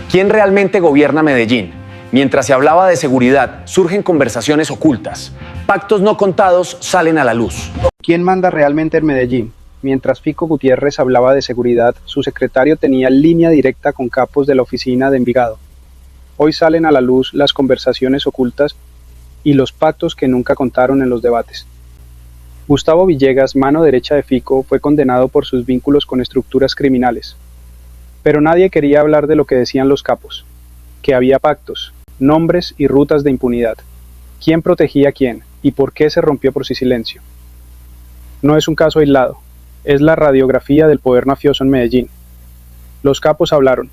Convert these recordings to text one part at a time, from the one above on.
¿Quién realmente gobierna Medellín? Mientras se hablaba de seguridad, surgen conversaciones ocultas. Pactos no contados salen a la luz. ¿Quién manda realmente en Medellín? Mientras Fico Gutiérrez hablaba de seguridad, su secretario tenía línea directa con capos de la oficina de Envigado. Hoy salen a la luz las conversaciones ocultas y los pactos que nunca contaron en los debates. Gustavo Villegas, mano derecha de Fico, fue condenado por sus vínculos con estructuras criminales. Pero nadie quería hablar de lo que decían los capos, que había pactos, nombres y rutas de impunidad. ¿Quién protegía a quién y por qué se rompió por su silencio? No es un caso aislado, es la radiografía del poder mafioso en Medellín. Los capos hablaron,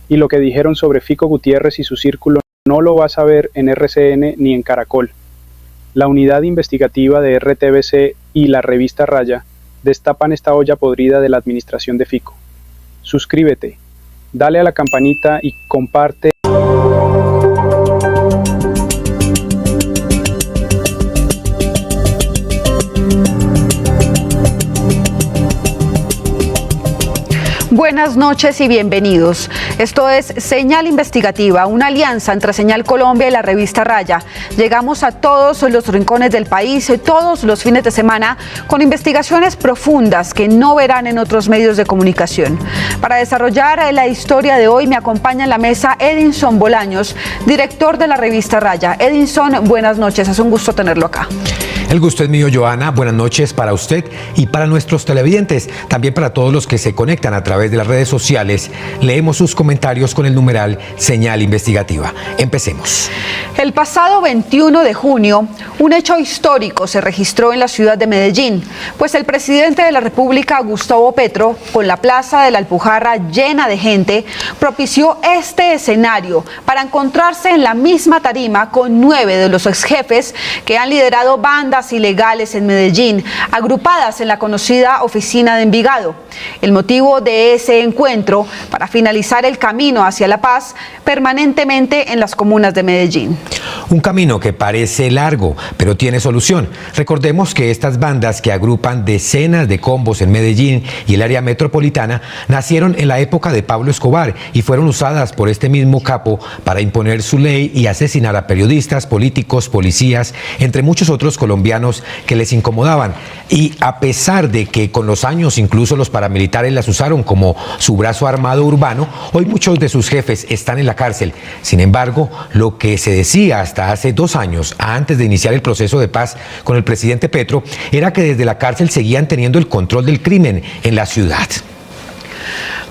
y lo que dijeron sobre Fico Gutiérrez y su círculo no lo vas a ver en RCN ni en Caracol. La unidad investigativa de RTBC y la revista Raya destapan esta olla podrida de la administración de Fico. Suscríbete, dale a la campanita y comparte. Buenas noches y bienvenidos. Esto es Señal Investigativa, una alianza entre Señal Colombia y la revista Raya. Llegamos a todos los rincones del país, todos los fines de semana, con investigaciones profundas que no verán en otros medios de comunicación. Para desarrollar la historia de hoy me acompaña en la mesa Edinson Bolaños, director de la revista Raya. Edinson, buenas noches, es un gusto tenerlo acá. El gusto es mío, Joana. Buenas noches para usted y para nuestros televidentes, también para todos los que se conectan a través de las redes sociales. Leemos sus comentarios con el numeral Señal Investigativa. Empecemos. El pasado 21 de junio, un hecho histórico se registró en la ciudad de Medellín, pues el presidente de la República, Gustavo Petro, con la plaza de la Alpujarra llena de gente, propició este escenario para encontrarse en la misma tarima con 9 de los exjefes que han liderado bandas ilegales en Medellín, agrupadas en la conocida oficina de Envigado. El motivo de ese encuentro, para finalizar el camino hacia la paz permanentemente en las comunas de Medellín. Un camino que parece largo, pero tiene solución. Recordemos que estas bandas que agrupan decenas de combos en Medellín y el área metropolitana nacieron en la época de Pablo Escobar y fueron usadas por este mismo capo para imponer su ley y asesinar a periodistas, políticos, policías, entre muchos otros colombianos que les incomodaban. Y a pesar de que con los años incluso los paramilitares las usaron como su brazo armado urbano, hoy muchos de sus jefes están en la cárcel. Sin embargo, lo que se decía hasta hace 2 años, antes de iniciar el proceso de paz con el presidente Petro, era que desde la cárcel seguían teniendo el control del crimen en la ciudad.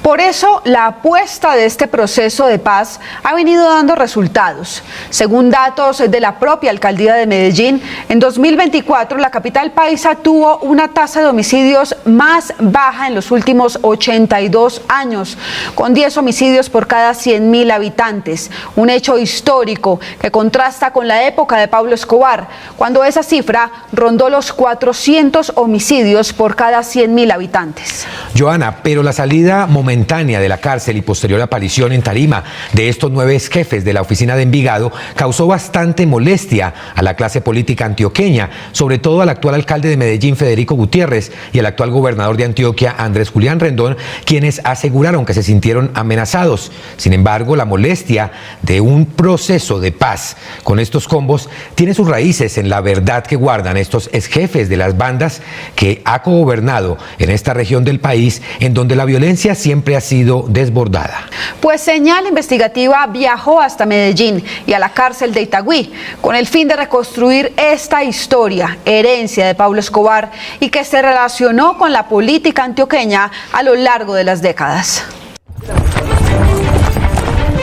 Por eso, la apuesta de este proceso de paz ha venido dando resultados. Según datos de la propia alcaldía de Medellín, en 2024 la capital paisa tuvo una tasa de homicidios más baja en los últimos 82 años, con 10 homicidios por cada 100.000 habitantes. Un hecho histórico que contrasta con la época de Pablo Escobar, cuando esa cifra rondó los 400 homicidios por cada 100.000 habitantes. Joana, pero la salida momentánea de la cárcel y posterior aparición en tarima de estos 9 jefes de la oficina de Envigado causó bastante molestia a la clase política antioqueña, sobre todo al actual alcalde de Medellín, Federico Gutiérrez, y al actual gobernador de Antioquia, Andrés Julián Rendón, quienes aseguraron que se sintieron amenazados. Sin embargo, la molestia de un proceso de paz con estos combos tiene sus raíces en la verdad que guardan estos exjefes de las bandas que ha cogobernado en esta región del país, en donde la violencia siempre ha sido desbordada. Pues Señal Investigativa viajó hasta Medellín y a la cárcel de Itagüí con el fin de reconstruir esta historia, herencia de Pablo Escobar, y que se relacionó con la política antioqueña a lo largo de las décadas.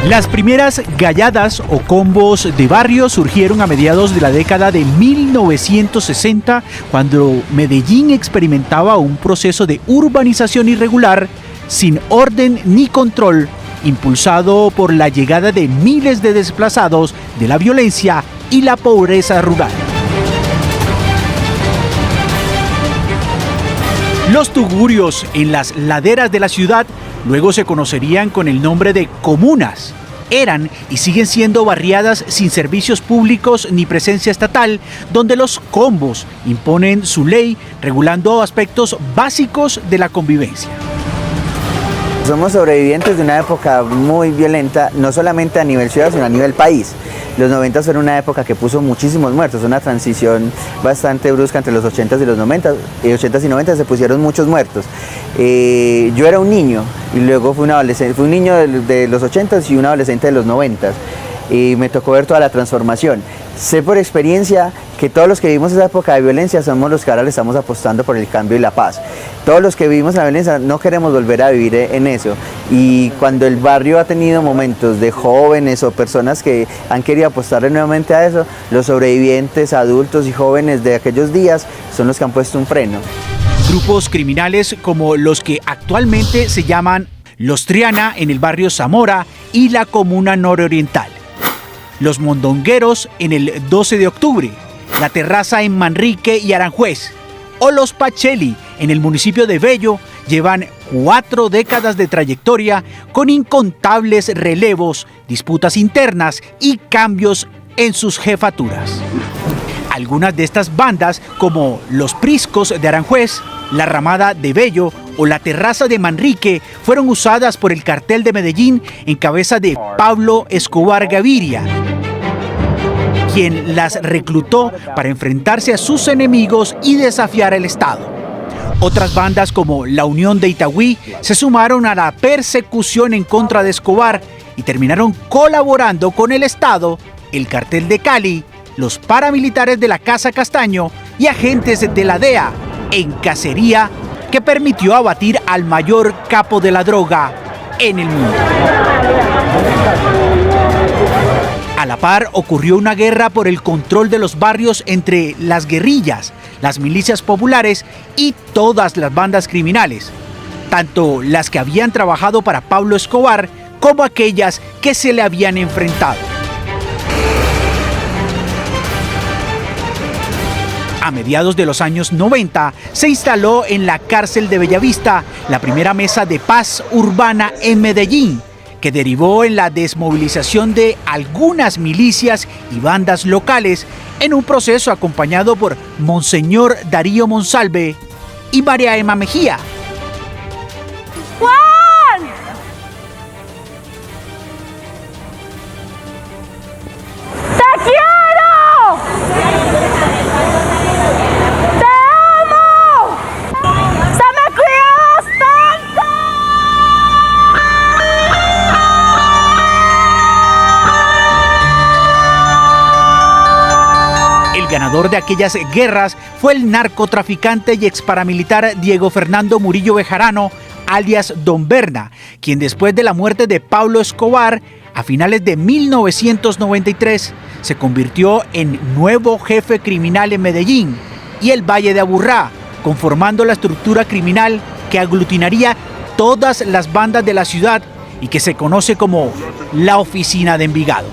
Las primeras galladas o combos de barrio surgieron a mediados de la década de 1960, cuando Medellín experimentaba un proceso de urbanización irregular, sin orden ni control, impulsado por la llegada de miles de desplazados de la violencia y la pobreza rural. Los tugurios en las laderas de la ciudad luego se conocerían con el nombre de comunas. Eran y siguen siendo barriadas sin servicios públicos ni presencia estatal, donde los combos imponen su ley regulando aspectos básicos de la convivencia. Somos sobrevivientes de una época muy violenta, no solamente a nivel ciudad, sino a nivel país. Los 90 fueron una época que puso muchísimos muertos, una transición bastante brusca entre los 80s y los 90, 80s y 90 se pusieron muchos muertos. Yo era un niño y luego fui un adolescente, fui un niño de los 80s y un adolescente de los 90s y me tocó ver toda la transformación. Sé por experiencia que todos los que vivimos esa época de violencia somos los que ahora le estamos apostando por el cambio y la paz. Todos los que vivimos la violencia no queremos volver a vivir en eso. Y cuando el barrio ha tenido momentos de jóvenes o personas que han querido apostarle nuevamente a eso, los sobrevivientes, adultos y jóvenes de aquellos días son los que han puesto un freno. Grupos criminales como los que actualmente se llaman Los Triana en el barrio Zamora y la Comuna Nororiental. Los Mondongueros en el 12 de octubre, La Terraza en Manrique y Aranjuez, o los Pacheli en el municipio de Bello llevan 4 décadas de trayectoria con incontables relevos, disputas internas y cambios en sus jefaturas. Algunas de estas bandas, como los Priscos de Aranjuez, la Ramada de Bello o la Terraza de Manrique, fueron usadas por el cartel de Medellín en cabeza de Pablo Escobar Gaviria, quien las reclutó para enfrentarse a sus enemigos y desafiar al Estado. Otras bandas como la Unión de Itagüí se sumaron a la persecución en contra de Escobar y terminaron colaborando con el Estado, el Cartel de Cali, los paramilitares de la Casa Castaño y agentes de la DEA en cacería que permitió abatir al mayor capo de la droga en el mundo. A la par ocurrió una guerra por el control de los barrios entre las guerrillas, las milicias populares y todas las bandas criminales, tanto las que habían trabajado para Pablo Escobar como aquellas que se le habían enfrentado. A mediados de los años 90 se instaló en la cárcel de Bellavista la primera mesa de paz urbana en Medellín, que derivó en la desmovilización de algunas milicias y bandas locales en un proceso acompañado por Monseñor Darío Monsalve y María Emma Mejía. ¡Juan! ¡Te quiero! ¡Te amo! ¡Se me cuida bastante! El ganador de aquellas guerras fue el narcotraficante y exparamilitar Diego Fernando Murillo Bejarano, alias Don Berna, quien después de la muerte de Pablo Escobar, a finales de 1993, se convirtió en nuevo jefe criminal en Medellín y el Valle de Aburrá, conformando la estructura criminal que aglutinaría todas las bandas de la ciudad y que se conoce como la Oficina de Envigado.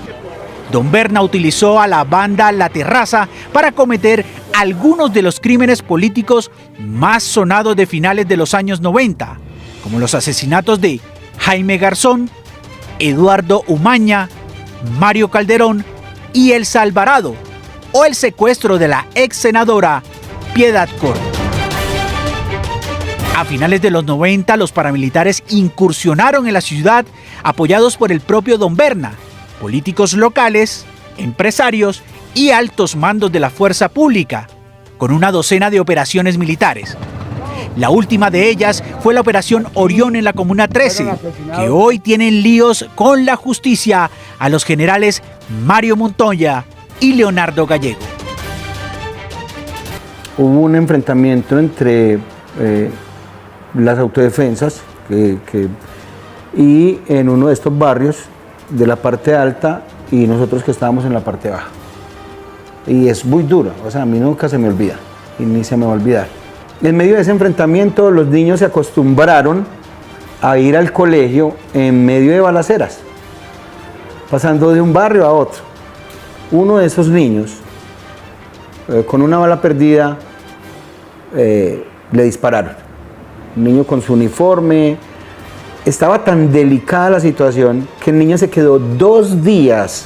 Don Berna utilizó a la banda La Terraza para cometer algunos de los crímenes políticos más sonados de finales de los años 90, como los asesinatos de Jaime Garzón, Eduardo Umaña, Mario Calderón y Elsa Alvarado, o el secuestro de la ex senadora Piedad Coro. A finales de los 90, los paramilitares incursionaron en la ciudad apoyados por el propio Don Berna, políticos locales, empresarios y altos mandos de la fuerza pública, con una docena de operaciones militares. La última de ellas fue la Operación Orión en la Comuna 13, que hoy tienen líos con la justicia a los generales Mario Montoya y Leonardo Gallego. Hubo un enfrentamiento entre las autodefensas y en uno de estos barrios de la parte alta y nosotros que estábamos en la parte baja. Y es muy duro, o sea, a mí nunca se me olvida y ni se me va a olvidar. En medio de ese enfrentamiento los niños se acostumbraron a ir al colegio en medio de balaceras, pasando de un barrio a otro. Uno de esos niños, con una bala perdida, le dispararon. Un niño con su uniforme. Estaba tan delicada la situación que el niño se quedó 2 días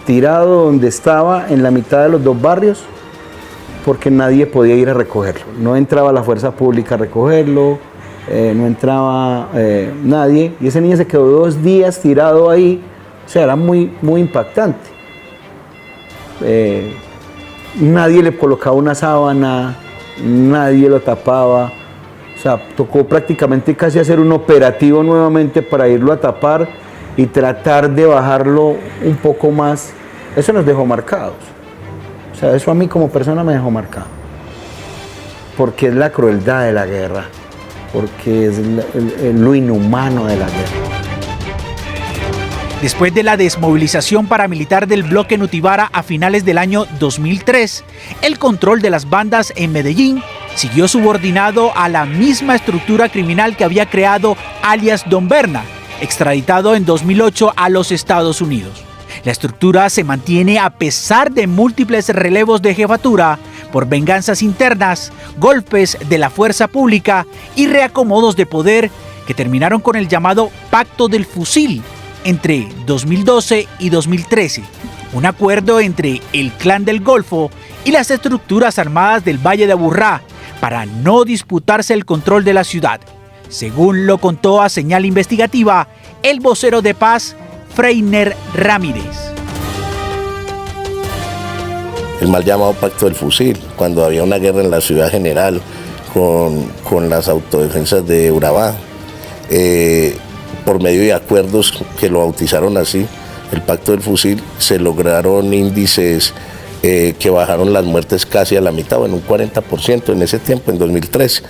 tirado donde estaba, en la mitad de los 2 barrios, porque nadie podía ir a recogerlo. No entraba la fuerza pública a recogerlo, no entraba nadie, y ese niño se quedó 2 días tirado ahí, o sea, era muy, muy impactante. Nadie le colocaba una sábana, nadie lo tapaba, o sea, tocó prácticamente casi hacer un operativo nuevamente para irlo a tapar y tratar de bajarlo un poco más. Eso nos dejó marcados, o sea, eso a mí como persona me dejó marcado, porque es la crueldad de la guerra, porque es lo inhumano de la guerra. Después de la desmovilización paramilitar del bloque Nutibara a finales del año 2003, el control de las bandas en Medellín siguió subordinado a la misma estructura criminal que había creado alias Don Berna, extraditado en 2008 a los Estados Unidos. La estructura se mantiene a pesar de múltiples relevos de jefatura por venganzas internas, golpes de la fuerza pública y reacomodos de poder que terminaron con el llamado Pacto del Fusil entre 2012 y 2013, un acuerdo entre el Clan del Golfo y las estructuras armadas del Valle de Aburrá para no disputarse el control de la ciudad, según lo contó a Señal Investigativa el vocero de paz Freiner Ramírez. El mal llamado Pacto del Fusil, cuando había una guerra en la ciudad general con las autodefensas de Urabá, por medio de acuerdos que lo bautizaron así, el Pacto del Fusil, se lograron índices que bajaron las muertes casi a la mitad, en un 40% en ese tiempo, en 2013.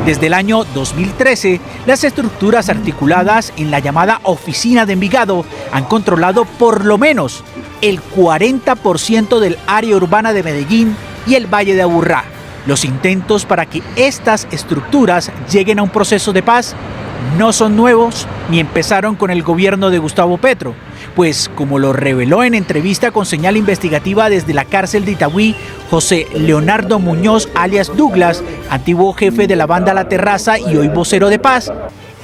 Desde el año 2013, las estructuras articuladas en la llamada Oficina de Envigado han controlado por lo menos el 40% del área urbana de Medellín y el Valle de Aburrá. Los intentos para que estas estructuras lleguen a un proceso de paz no son nuevos ni empezaron con el gobierno de Gustavo Petro, pues como lo reveló en entrevista con Señal Investigativa desde la cárcel de Itagüí, José Leonardo Muñoz alias Douglas, antiguo jefe de la banda La Terraza y hoy vocero de paz,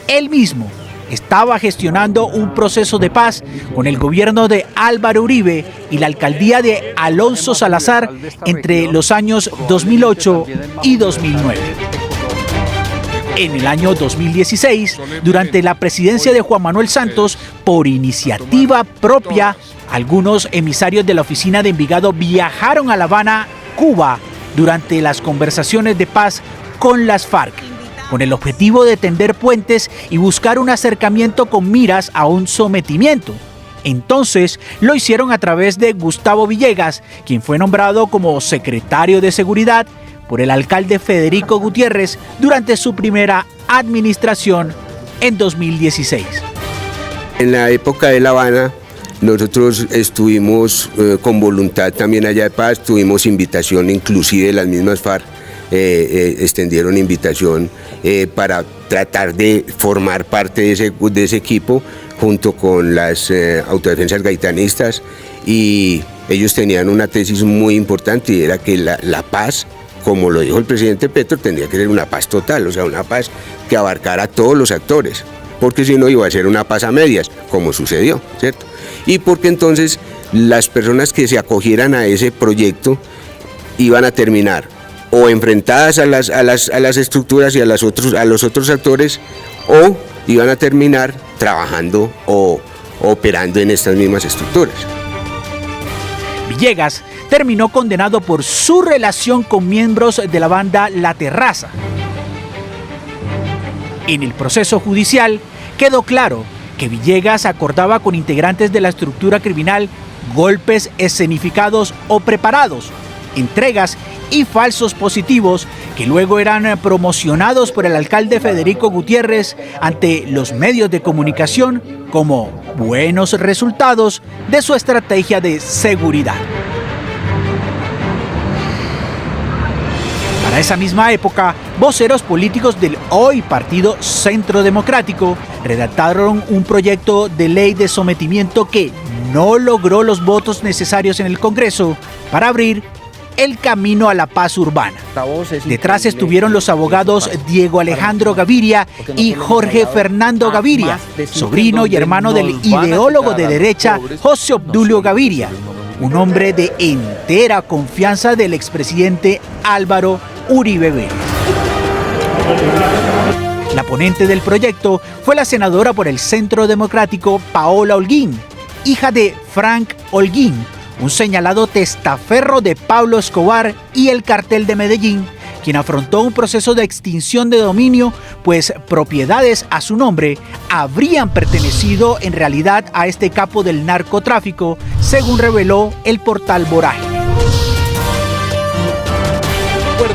él mismo estaba gestionando un proceso de paz con el gobierno de Álvaro Uribe y la alcaldía de Alonso Salazar entre los años 2008 y 2009. En el año 2016, durante la presidencia de Juan Manuel Santos, por iniciativa propia, algunos emisarios de la oficina de Envigado viajaron a La Habana, Cuba, durante las conversaciones de paz con las FARC, con el objetivo de tender puentes y buscar un acercamiento con miras a un sometimiento. Entonces lo hicieron a través de Gustavo Villegas, quien fue nombrado como secretario de Seguridad por el alcalde Federico Gutiérrez durante su primera administración en 2016. En la época de La Habana, nosotros estuvimos con voluntad también allá de paz, tuvimos invitación, inclusive las mismas FARC extendieron invitación para tratar de formar parte de ese equipo junto con las autodefensas gaitanistas, y ellos tenían una tesis muy importante y era que la paz, como lo dijo el presidente Petro, tendría que ser una paz total, o sea, una paz que abarcara a todos los actores, porque si no iba a ser una paz a medias, como sucedió, ¿cierto? Y porque entonces las personas que se acogieran a ese proyecto iban a terminar o enfrentadas a las estructuras y a los otros actores, o iban a terminar trabajando o operando en estas mismas estructuras. Villegas terminó condenado por su relación con miembros de la banda La Terraza. En el proceso judicial quedó claro que Villegas acordaba con integrantes de la estructura criminal golpes escenificados o preparados, entregas y falsos positivos que luego eran promocionados por el alcalde Federico Gutiérrez ante los medios de comunicación como buenos resultados de su estrategia de seguridad. Para esa misma época, voceros políticos del hoy Partido Centro Democrático redactaron un proyecto de ley de sometimiento que no logró los votos necesarios en el Congreso para abrir el camino a la paz urbana. Detrás estuvieron los abogados Diego Alejandro Gaviria y Jorge Fernando Gaviria, sobrino y hermano del ideólogo de derecha José Obdulio Gaviria, un hombre de entera confianza del expresidente Álvaro Uribe Vélez. La ponente del proyecto fue la senadora por el Centro Democrático Paola Holguín, hija de Frank Holguín, un señalado testaferro de Pablo Escobar y el Cartel de Medellín, quien afrontó un proceso de extinción de dominio, pues propiedades a su nombre habrían pertenecido en realidad a este capo del narcotráfico, según reveló el portal Vorágine.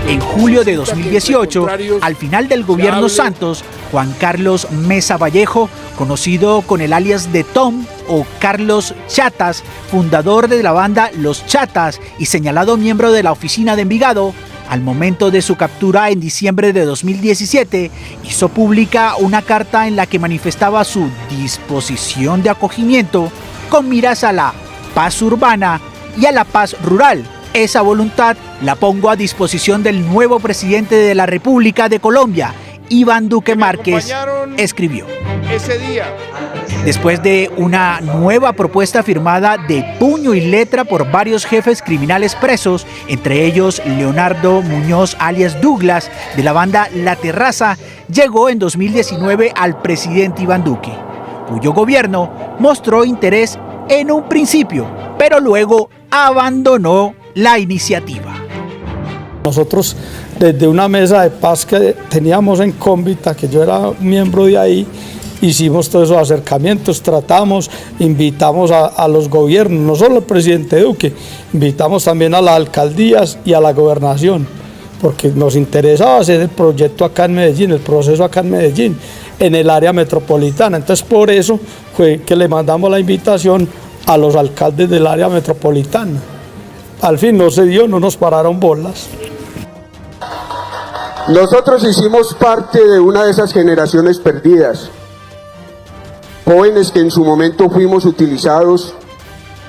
En julio de 2018, al final del gobierno Santos, Juan Carlos Mesa Vallejo, conocido con el alias de Tom o Carlos Chatas, fundador de la banda Los Chatas y señalado miembro de la oficina de Envigado, al momento de su captura en diciembre de 2017, hizo pública una carta en la que manifestaba su disposición de acogimiento con miras a la paz urbana y a la paz rural. Esa voluntad la pongo a disposición del nuevo presidente de la República de Colombia, Iván Duque Márquez, escribió. Ese día. Después de una nueva propuesta firmada de puño y letra por varios jefes criminales presos, entre ellos Leonardo Muñoz alias Douglas de la banda La Terraza, llegó en 2019 al presidente Iván Duque, cuyo gobierno mostró interés en un principio, pero luego abandonó la iniciativa. Nosotros desde una mesa de paz que teníamos en Cómbita, que yo era miembro de ahí, hicimos todos esos acercamientos, tratamos, invitamos a los gobiernos, no solo al presidente Duque, invitamos también a las alcaldías y a la gobernación, porque nos interesaba hacer el proyecto acá en Medellín, el proceso acá en Medellín, en el área metropolitana. Entonces por eso fue que le mandamos la invitación a los alcaldes del área metropolitana. Al fin no se dio, no nos pararon bolas. Nosotros hicimos parte de una de esas generaciones perdidas. Jóvenes que en su momento fuimos utilizados,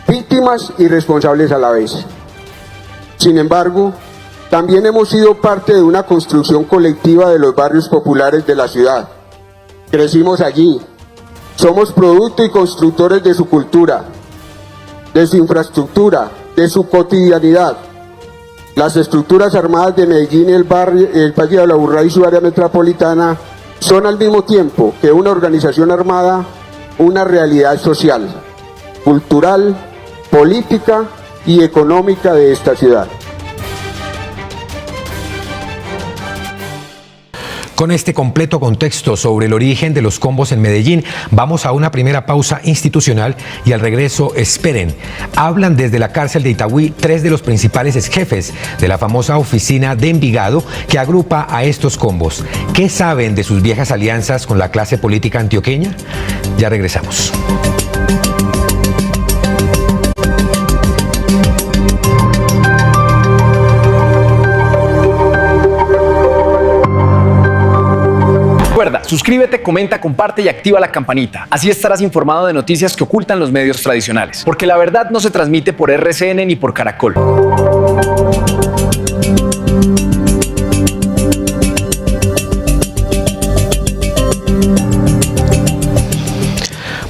víctimas y responsables a la vez. Sin embargo, también hemos sido parte de una construcción colectiva de los barrios populares de la ciudad. Crecimos allí. Somos producto y constructores de su cultura, de su infraestructura, de su cotidianidad. Las estructuras armadas de Medellín y el Valle de la Aburrá y su área metropolitana son al mismo tiempo que una organización armada, una realidad social, cultural, política y económica de esta ciudad. Con este completo contexto sobre el origen de los combos en Medellín, vamos a una primera pausa institucional y al regreso esperen. Hablan desde la cárcel de Itagüí 3 de los principales exjefes de la famosa oficina de Envigado que agrupa a estos combos. ¿Qué saben de sus viejas alianzas con la clase política antioqueña? Ya regresamos. Recuerda, suscríbete, comenta, comparte y activa la campanita. Así estarás informado de noticias que ocultan los medios tradicionales. Porque la verdad no se transmite por RCN ni por Caracol.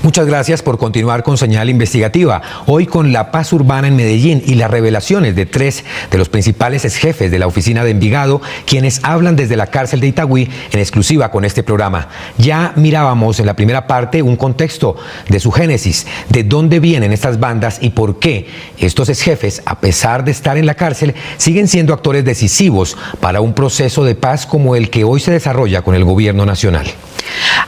Muchas gracias por continuar con Señal Investigativa. Hoy con la paz urbana en Medellín y las revelaciones de 3 de los principales exjefes de la oficina de Envigado, quienes hablan desde la cárcel de Itagüí en exclusiva con este programa. Ya mirábamos en la primera parte un contexto de su génesis, de dónde vienen estas bandas y por qué estos exjefes, a pesar de estar en la cárcel, siguen siendo actores decisivos para un proceso de paz como el que hoy se desarrolla con el gobierno nacional.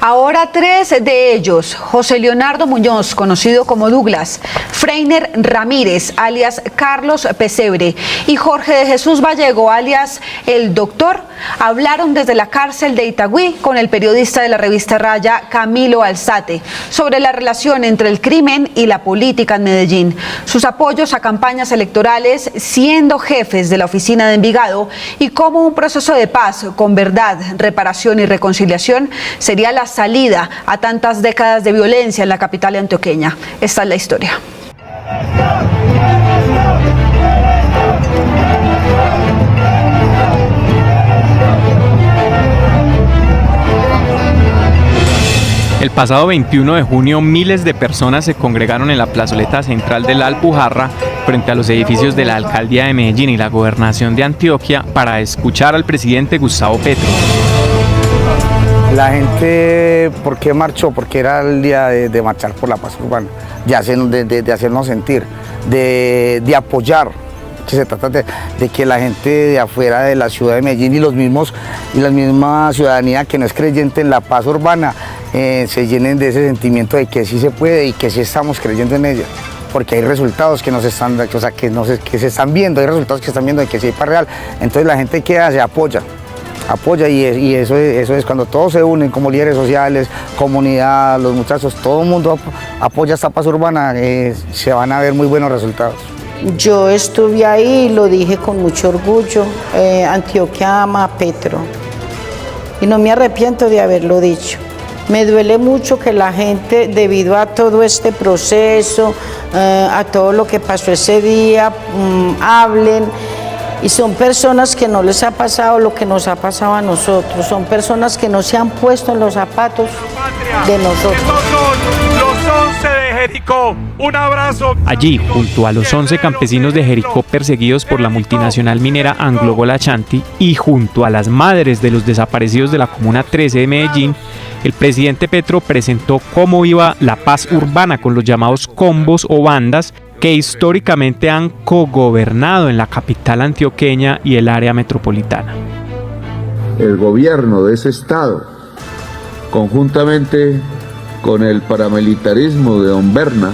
Ahora 3 de ellos, José Leonardo Muñoz, conocido como Douglas, Freiner Ramírez, alias Carlos Pesebre, y Jorge de Jesús Vallego, alias El Doctor, hablaron desde la cárcel de Itagüí con el periodista de la revista Raya, Camilo Alzate, sobre la relación entre el crimen y la política en Medellín, sus apoyos a campañas electorales siendo jefes de la oficina de Envigado y cómo un proceso de paz con verdad, reparación y reconciliación sería la salida a tantas décadas de violencia en la capital antioqueña. Esta es la historia. El pasado 21 de junio, miles de personas se congregaron en la plazoleta central de la Alpujarra frente a los edificios de la Alcaldía de Medellín y la Gobernación de Antioquia para escuchar al presidente Gustavo Petro. La gente, ¿por qué marchó? Porque era el día de marchar por la paz urbana, de hacernos sentir, de apoyar, que se trata de que la gente de afuera de la ciudad de Medellín y la misma ciudadanía que no es creyente en la paz urbana se llenen de ese sentimiento de que sí se puede y que sí estamos creyendo en ella. Porque hay resultados que se están viendo, hay resultados que se están viendo de que sí hay paz real. Entonces la gente que hace apoya y eso es cuando todos se unen como líderes sociales, comunidad, los muchachos, todo el mundo apoya esta paz urbana, se van a ver muy buenos resultados. Yo estuve ahí y lo dije con mucho orgullo, Antioquia ama a Petro y no me arrepiento de haberlo dicho. Me duele mucho que la gente, debido a todo este proceso, a todo lo que pasó ese día, hablen. Y son personas que no les ha pasado lo que nos ha pasado a nosotros. Son personas que no se han puesto en los zapatos de nosotros. Estos son los 11 de Jericó. Un abrazo. Allí, junto a los 11 campesinos de Jericó perseguidos por la multinacional minera Anglo Gold Ashanti y junto a las madres de los desaparecidos de la Comuna 13 de Medellín, el presidente Petro presentó cómo iba la paz urbana con los llamados combos o bandas que históricamente han cogobernado en la capital antioqueña y el área metropolitana. El gobierno de ese estado, conjuntamente con el paramilitarismo de Don Berna,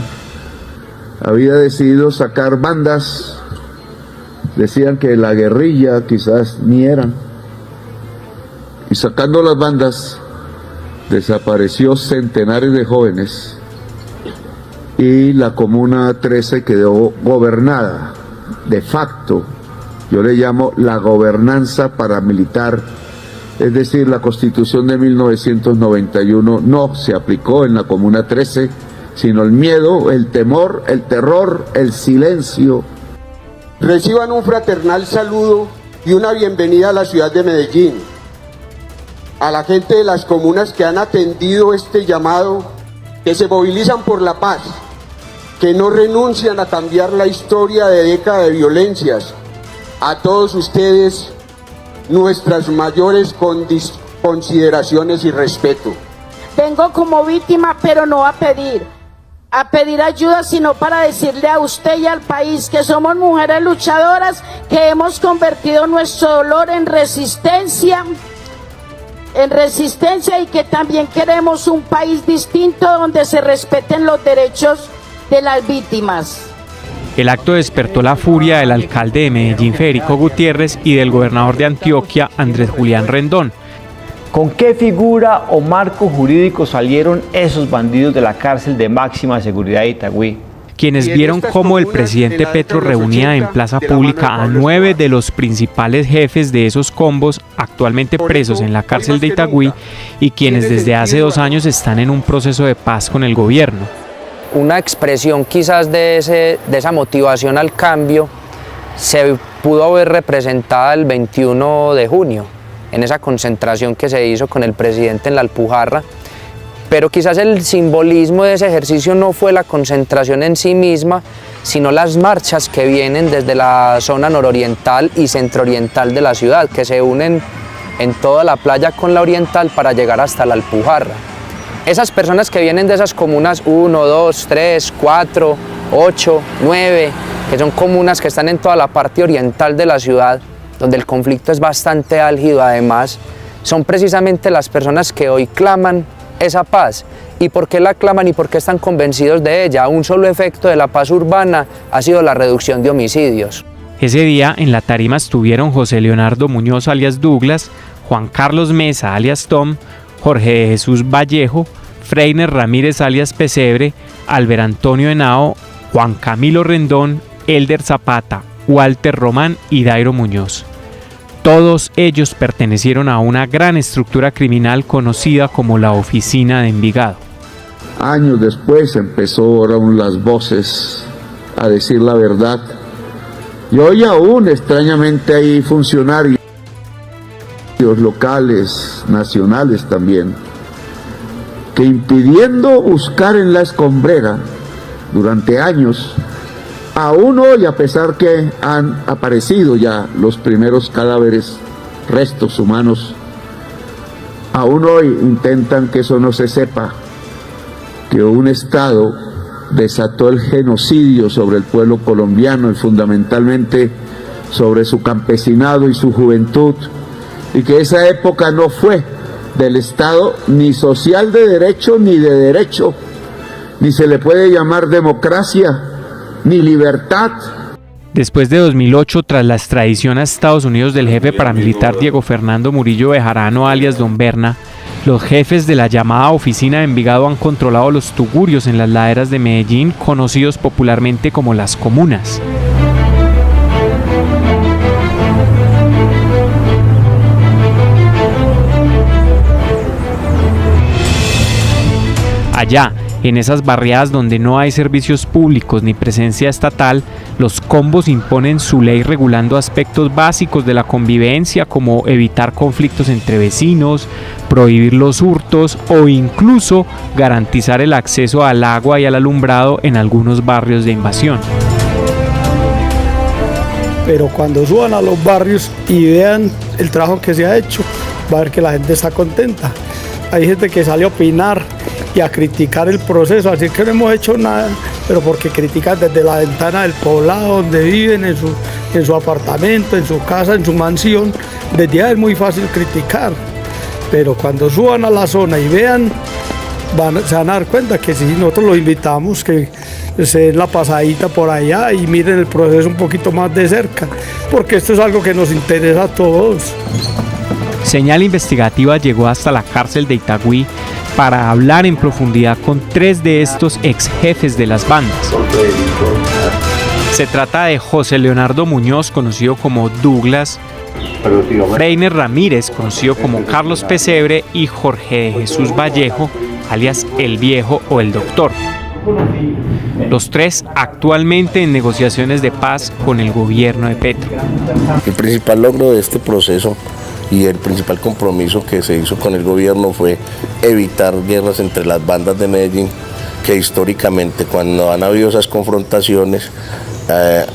había decidido sacar bandas, decían que la guerrilla quizás ni eran, y sacando las bandas desapareció centenares de jóvenes y la Comuna 13 quedó gobernada de facto. Yo le llamo la gobernanza paramilitar, es decir, la Constitución de 1991 no se aplicó en la Comuna 13, sino el miedo, el temor, el terror, el silencio. Reciban un fraternal saludo y una bienvenida a la ciudad de Medellín, a la gente de las comunas que han atendido este llamado, que se movilizan por la paz, que no renuncian a cambiar la historia de décadas de violencias. A todos ustedes, nuestras mayores consideraciones y respeto. Vengo como víctima, pero no a pedir ayuda, sino para decirle a usted y al país que somos mujeres luchadoras, que hemos convertido nuestro dolor en resistencia y que también queremos un país distinto donde se respeten los derechos de las víctimas. El acto despertó la furia del alcalde de Medellín, Federico Gutiérrez, y del gobernador de Antioquia, Andrés Julián Rendón. ¿Con qué figura o marco jurídico salieron esos bandidos de la cárcel de máxima seguridad de Itagüí? Quienes vieron cómo el presidente Petro reunía en plaza pública a 9 de los principales jefes de esos combos actualmente presos en la cárcel de Itagüí y quienes desde hace 2 años están en un proceso de paz con el gobierno. Una expresión quizás de esa motivación al cambio se pudo haber representada el 21 de junio, en esa concentración que se hizo con el presidente en la Alpujarra, pero quizás el simbolismo de ese ejercicio no fue la concentración en sí misma, sino las marchas que vienen desde la zona nororiental y centrooriental de la ciudad, que se unen en toda la playa con la oriental para llegar hasta la Alpujarra. Esas personas que vienen de esas comunas 1, 2, 3, 4, 8, 9, que son comunas que están en toda la parte oriental de la ciudad, donde el conflicto es bastante álgido además, son precisamente las personas que hoy claman esa paz. ¿Y por qué la claman y por qué están convencidos de ella? Un solo efecto de la paz urbana ha sido la reducción de homicidios. Ese día en la tarima estuvieron José Leonardo Muñoz alias Douglas, Juan Carlos Mesa alias Tom, Jorge de Jesús Vallejo, Freiner Ramírez alias Pesebre, Albert Antonio Henao, Juan Camilo Rendón, Elder Zapata, Walter Román y Dairo Muñoz. Todos ellos pertenecieron a una gran estructura criminal conocida como la Oficina de Envigado. Años después empezaron las voces a decir la verdad. Y hoy aún extrañamente hay funcionarios locales, nacionales también, que impidiendo buscar en la escombrera durante años, aún hoy, a pesar que han aparecido ya los primeros cadáveres, restos humanos, Aún hoy intentan que eso no se sepa, que un Estado desató el genocidio sobre el pueblo colombiano y fundamentalmente sobre su campesinado y su juventud, y que esa época no fue del Estado ni social de derecho ni de derecho, ni se le puede llamar democracia ni libertad. Después de 2008, tras la extradición a Estados Unidos del jefe paramilitar Diego Fernando Murillo Bejarano, alias Don Berna, los jefes de la llamada Oficina de Envigado han controlado los tugurios en las laderas de Medellín, conocidos popularmente como las comunas. Allá, en esas barriadas donde no hay servicios públicos ni presencia estatal, los combos imponen su ley regulando aspectos básicos de la convivencia, como evitar conflictos entre vecinos, prohibir los hurtos o incluso garantizar el acceso al agua y al alumbrado en algunos barrios de invasión. Pero cuando suban a los barrios y vean el trabajo que se ha hecho, va a ver que la gente está contenta. Hay gente que sale a opinar y a criticar el proceso, así que no hemos hecho nada, pero porque critican desde la ventana del poblado donde viven, en su apartamento, en su casa, en su mansión. Desde ahí es muy fácil criticar, pero cuando suban a la zona y vean, se van a dar cuenta que sí, nosotros los invitamos, que se den la pasadita por allá y miren el proceso un poquito más de cerca, porque esto es algo que nos interesa a todos. Señal Investigativa llegó hasta la cárcel de Itagüí para hablar en profundidad con 3 de estos ex jefes de las bandas. Se trata de José Leonardo Muñoz, conocido como Douglas, Freiner Ramírez, conocido como Carlos Pesebre, y Jorge de Jesús Vallejo, alias El Viejo o El Doctor. Los 3 actualmente en negociaciones de paz con el gobierno de Petro. El principal logro de este proceso y el principal compromiso que se hizo con el gobierno fue evitar guerras entre las bandas de Medellín, que históricamente cuando han habido esas confrontaciones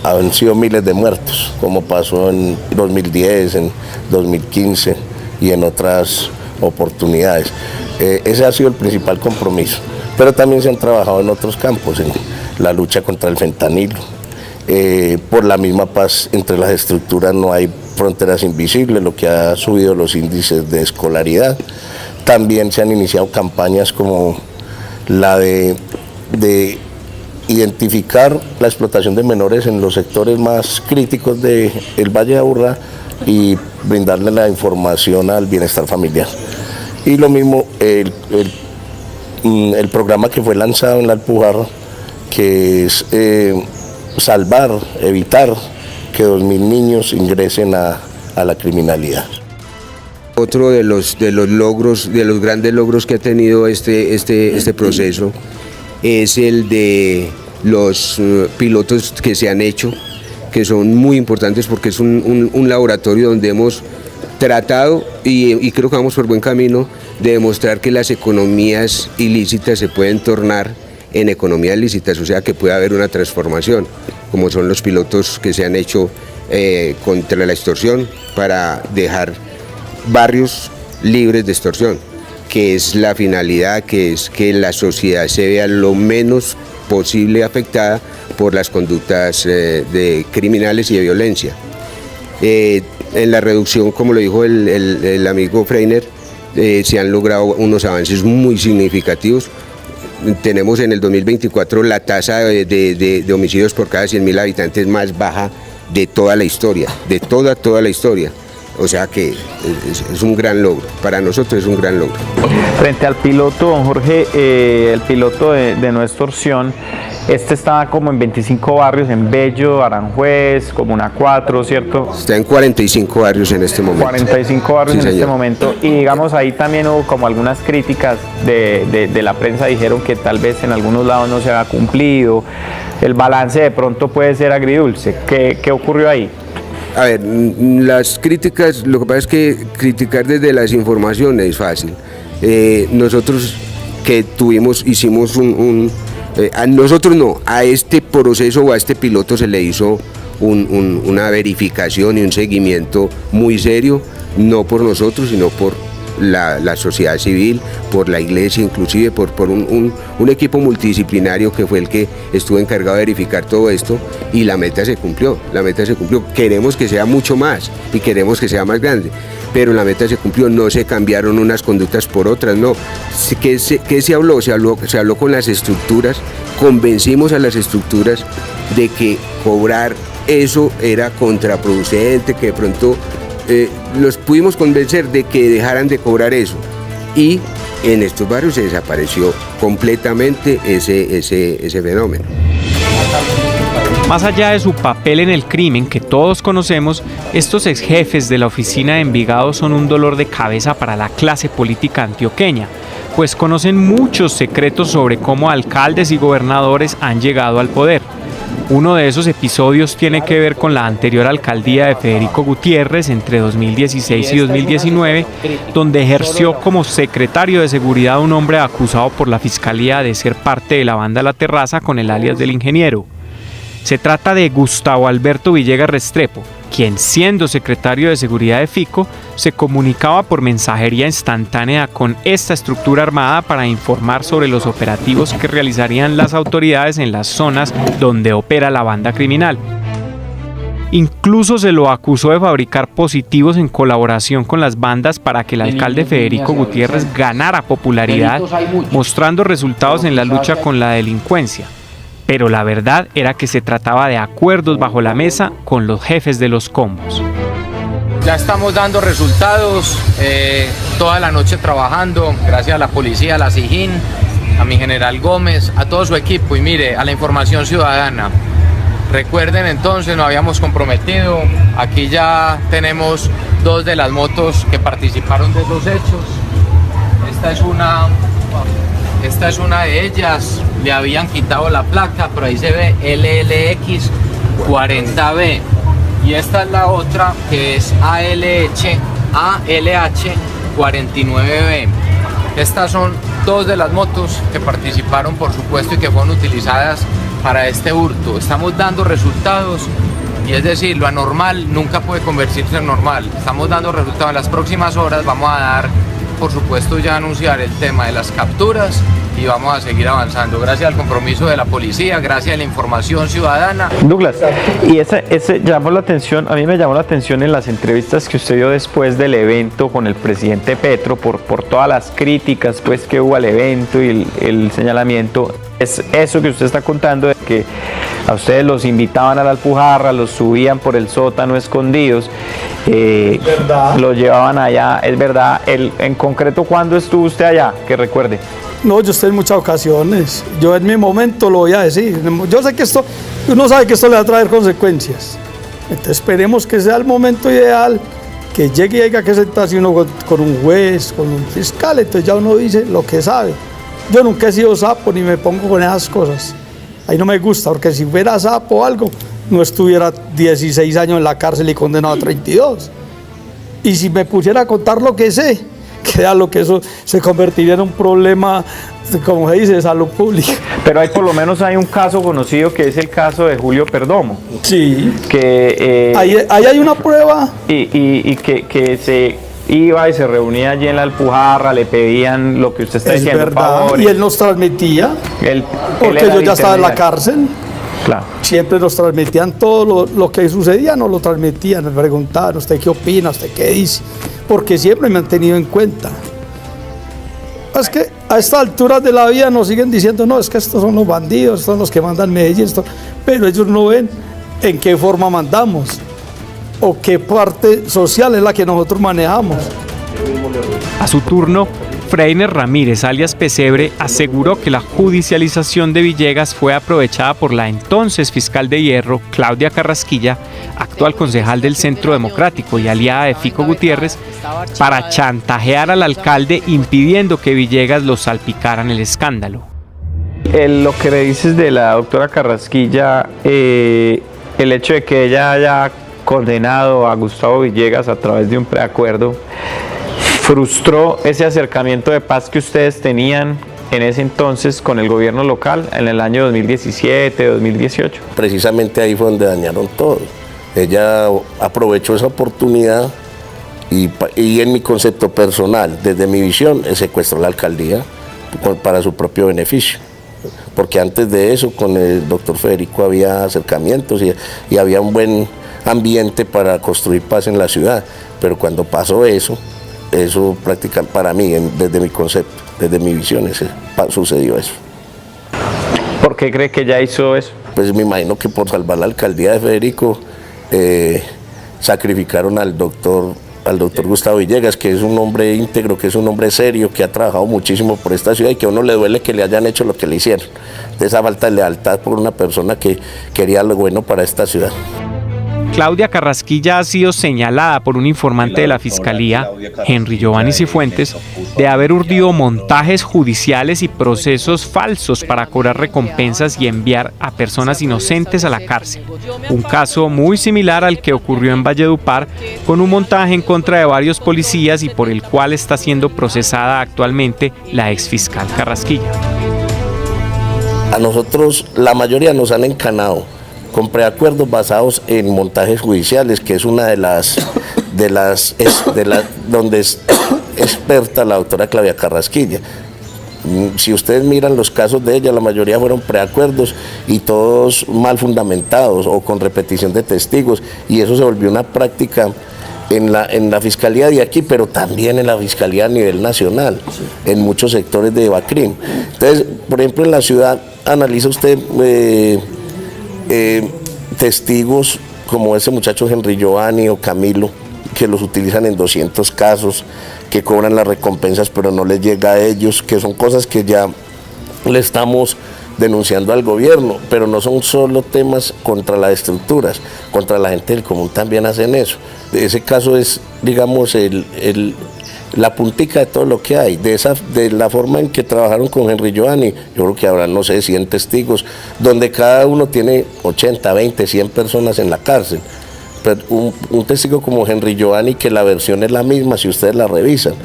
han sido miles de muertos, como pasó en 2010, en 2015 y en otras oportunidades. Ese ha sido el principal compromiso, pero también se han trabajado en otros campos, en la lucha contra el fentanilo. Por la misma paz entre las estructuras no hay fronteras invisibles, lo que ha subido los índices de escolaridad. También se han iniciado campañas como la de identificar la explotación de menores en los sectores más críticos del Valle de Aburrá y brindarle la información al bienestar familiar. Y lo mismo el programa que fue lanzado en la Alpujarra, que es salvar, evitar que 2.000 niños ingresen a la criminalidad. Otro de los logros, de los grandes logros que ha tenido este proceso es el de los pilotos que se han hecho, que son muy importantes porque es un laboratorio donde hemos tratado, y creo que vamos por buen camino, de demostrar que las economías ilícitas se pueden tornar en economías lícitas, o sea que puede haber una transformación, como son los pilotos que se han hecho contra la extorsión para dejar barrios libres de extorsión, que es la finalidad, que es que la sociedad se vea lo menos posible afectada por las conductas de criminales y de violencia. En la reducción, como lo dijo el amigo Freiner, se han logrado unos avances muy significativos. Tenemos en el 2024 la tasa de homicidios por cada 100.000 habitantes más baja de toda la historia, de toda la historia. O sea que es un gran logro, para nosotros es un gran logro. Frente al piloto, don Jorge, el piloto de no extorsión, este está como en 25 barrios, en Bello, Aranjuez, Comuna 4, ¿cierto? Está en 45 barrios en este momento. 45 barrios sí, en este momento. Y digamos, ahí también hubo como algunas críticas de la prensa, dijeron que tal vez en algunos lados no se había cumplido. El balance de pronto puede ser agridulce. ¿Qué ocurrió ahí? A ver, las críticas, lo que pasa es que criticar desde la desinformación es fácil. Nosotros que hicimos a nosotros no, a este proceso o a este piloto se le hizo una verificación y un seguimiento muy serio, no por nosotros, sino por la sociedad civil, por la iglesia, inclusive por un equipo multidisciplinario que fue el que estuvo encargado de verificar todo esto, y la meta se cumplió, Queremos que sea mucho más y queremos que sea más grande, pero la meta se cumplió, no se cambiaron unas conductas por otras, no. ¿Qué se habló? Se habló con las estructuras, convencimos a las estructuras de que cobrar eso era contraproducente, que de pronto los pudimos convencer de que dejaran de cobrar eso, y en estos barrios se desapareció completamente ese fenómeno. Más allá de su papel en el crimen que todos conocemos, estos exjefes de la oficina de Envigado son un dolor de cabeza para la clase política antioqueña, pues conocen muchos secretos sobre cómo alcaldes y gobernadores han llegado al poder. Uno de esos episodios tiene que ver con la anterior alcaldía de Federico Gutiérrez entre 2016 y 2019, donde ejerció como secretario de seguridad un hombre acusado por la fiscalía de ser parte de la banda La Terraza con el alias del Ingeniero. Se trata de Gustavo Alberto Villegas Restrepo, quien, siendo secretario de Seguridad de Fico, se comunicaba por mensajería instantánea con esta estructura armada para informar sobre los operativos que realizarían las autoridades en las zonas donde opera la banda criminal. Incluso se lo acusó de fabricar positivos en colaboración con las bandas para que el alcalde Federico Gutiérrez ganara popularidad, mostrando resultados en la lucha con la delincuencia. Pero la verdad era que se trataba de acuerdos bajo la mesa con los jefes de los combos. Ya estamos dando resultados, toda la noche trabajando, gracias a la policía, a la SIJIN, a mi general Gómez, a todo su equipo, y mire, a la información ciudadana. Recuerden, entonces, nos habíamos comprometido, aquí ya tenemos 2 de las motos que participaron de esos hechos. Esta es una de ellas, le habían quitado la placa, pero ahí se ve LLX 40B. Y esta es la otra, que es ALH 49B. Estas son 2 de las motos que participaron, por supuesto, y que fueron utilizadas para este hurto. Estamos dando resultados, y es decir, lo anormal nunca puede convertirse en normal. Estamos dando resultados. En las próximas horas vamos a dar, por supuesto, ya anunciar el tema de las capturas, y vamos a seguir avanzando gracias al compromiso de la policía, gracias a la información ciudadana. Douglas, y ese llamó la atención, a mí me llamó la atención en las entrevistas que usted dio después del evento con el presidente Petro, por todas las críticas pues que hubo al evento y el señalamiento. Es eso que usted está contando, de que a ustedes los invitaban a la Alpujarra, los subían por el sótano escondidos, los llevaban allá, es verdad. En concreto, ¿cuándo estuvo usted allá? Que recuerde. No, yo estoy en muchas ocasiones. Yo en mi momento lo voy a decir. Yo sé que uno sabe que esto le va a traer consecuencias. Entonces esperemos que sea el momento ideal, que llegue y haya que sentarse uno con un juez, con un fiscal, entonces ya uno dice lo que sabe. Yo nunca he sido sapo ni me pongo con esas cosas. Ahí no me gusta, porque si fuera sapo o algo, no estuviera 16 años en la cárcel y condenado a 32. Y si me pusiera a contar lo que sé, créalo que eso se convertiría en un problema, como se dice, de salud pública. Pero por lo menos hay un caso conocido, que es el caso de Julio Perdomo. Sí. Que, ahí hay una prueba. Y que se iba y se reunía allí en la Alpujarra, le pedían lo que usted está diciendo. Es verdad, favores. y él nos transmitía, porque yo ya estaba en la cárcel. Claro. Siempre nos transmitían todo lo que sucedía, nos lo transmitían, nos preguntaban, ¿usted qué opina? ¿Usted qué dice? Porque siempre me han tenido en cuenta. Es que a esta altura de la vida nos siguen diciendo, no, es que estos son los bandidos, estos son los que mandan Medellín, pero ellos no ven en qué forma mandamos o qué parte social es la que nosotros manejamos. A su turno, Freiner Ramírez, alias Pesebre, aseguró que la judicialización de Villegas fue aprovechada por la entonces fiscal de Hierro, Claudia Carrasquilla, actual concejal del Centro Democrático y aliada de Fico Gutiérrez, para chantajear al alcalde, impidiendo que Villegas lo salpicara en el escándalo. Lo que le dices de la doctora Carrasquilla, el hecho de que ella haya condenado a Gustavo Villegas a través de un preacuerdo, frustró ese acercamiento de paz que ustedes tenían en ese entonces con el gobierno local en el año 2017, 2018. Precisamente ahí fue donde dañaron todo. Ella aprovechó esa oportunidad Y en mi concepto personal, desde mi visión, secuestró la alcaldía para su propio beneficio. Porque antes de eso, con el doctor Federico había acercamientos y había un buen ambiente para construir paz en la ciudad. Pero cuando pasó eso prácticamente para mí, desde mi concepto, desde mi visión, sucedió eso. ¿Por qué cree que ya hizo eso? Pues me imagino que por salvar la alcaldía de Federico sacrificaron al doctor Gustavo Villegas, que es un hombre íntegro, que es un hombre serio, que ha trabajado muchísimo por esta ciudad y que a uno le duele que le hayan hecho lo que le hicieron. De esa falta de lealtad por una persona que quería lo bueno para esta ciudad. Claudia Carrasquilla ha sido señalada por un informante de la Fiscalía, Henry Giovanni Cifuentes, de haber urdido montajes judiciales y procesos falsos para cobrar recompensas y enviar a personas inocentes a la cárcel. Un caso muy similar al que ocurrió en Valledupar, con un montaje en contra de varios policías y por el cual está siendo procesada actualmente la exfiscal Carrasquilla. A nosotros, la mayoría nos han encanado con preacuerdos basados en montajes judiciales, que es una donde es experta la doctora Claudia Carrasquilla. Si ustedes miran los casos de ella, la mayoría fueron preacuerdos y todos mal fundamentados o con repetición de testigos, y eso se volvió una práctica en la fiscalía de aquí, pero también en la fiscalía a nivel nacional, en muchos sectores de Bacrim. Entonces, por ejemplo, en la ciudad, analiza usted testigos como ese muchacho Henry Giovanni o Camilo, que los utilizan en 200 casos, que cobran las recompensas pero no les llega a ellos, que son cosas que ya le estamos denunciando al gobierno, pero no son solo temas contra las estructuras, contra la gente del común también hacen eso. Ese caso es, digamos, la puntica de todo lo que hay, de la forma en que trabajaron con Henry Giovanni. Yo creo que habrá, no sé, 100 testigos, donde cada uno tiene 80, 20, 100 personas en la cárcel. Pero un testigo como Henry Giovanni, que la versión es la misma si ustedes la revisan,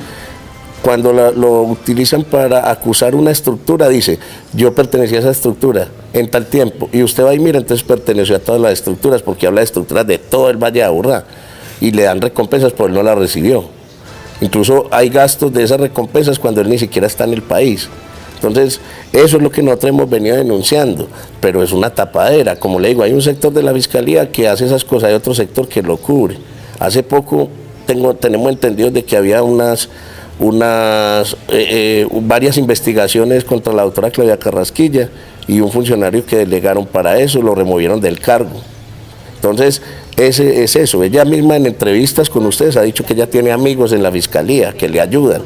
cuando lo utilizan para acusar una estructura, dice, yo pertenecía a esa estructura en tal tiempo, y usted va y mira, entonces perteneció a todas las estructuras, porque habla de estructuras de todo el Valle de Aburrá, y le dan recompensas, pero él no las recibió. Incluso hay gastos de esas recompensas cuando él ni siquiera está en el país. Entonces, eso es lo que nosotros hemos venido denunciando, pero es una tapadera. Como le digo, hay un sector de la Fiscalía que hace esas cosas, hay otro sector que lo cubre. Hace poco tenemos entendido de que había varias investigaciones contra la doctora Claudia Carrasquilla y un funcionario que delegaron para eso, lo removieron del cargo. Entonces, es eso. Ella misma en entrevistas con ustedes ha dicho que ella tiene amigos en la Fiscalía que le ayudan.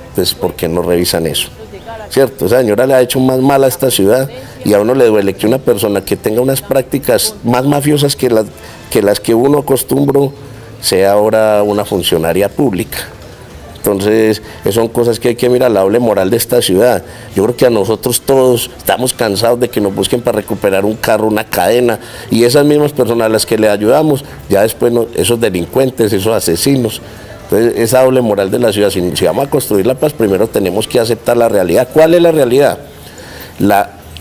Entonces, ¿por qué no revisan eso? ¿Cierto? Esa señora le ha hecho más mal a esta ciudad y a uno le duele que una persona que tenga unas prácticas más mafiosas que las que uno acostumbró sea ahora una funcionaria pública. Entonces, son cosas que hay que mirar, la doble moral de esta ciudad. Yo creo que a nosotros todos estamos cansados de que nos busquen para recuperar un carro, una cadena, y esas mismas personas a las que le ayudamos, ya después esos delincuentes, esos asesinos. Entonces, esa doble moral de la ciudad, si vamos a construir la paz, primero tenemos que aceptar la realidad. ¿Cuál es la realidad?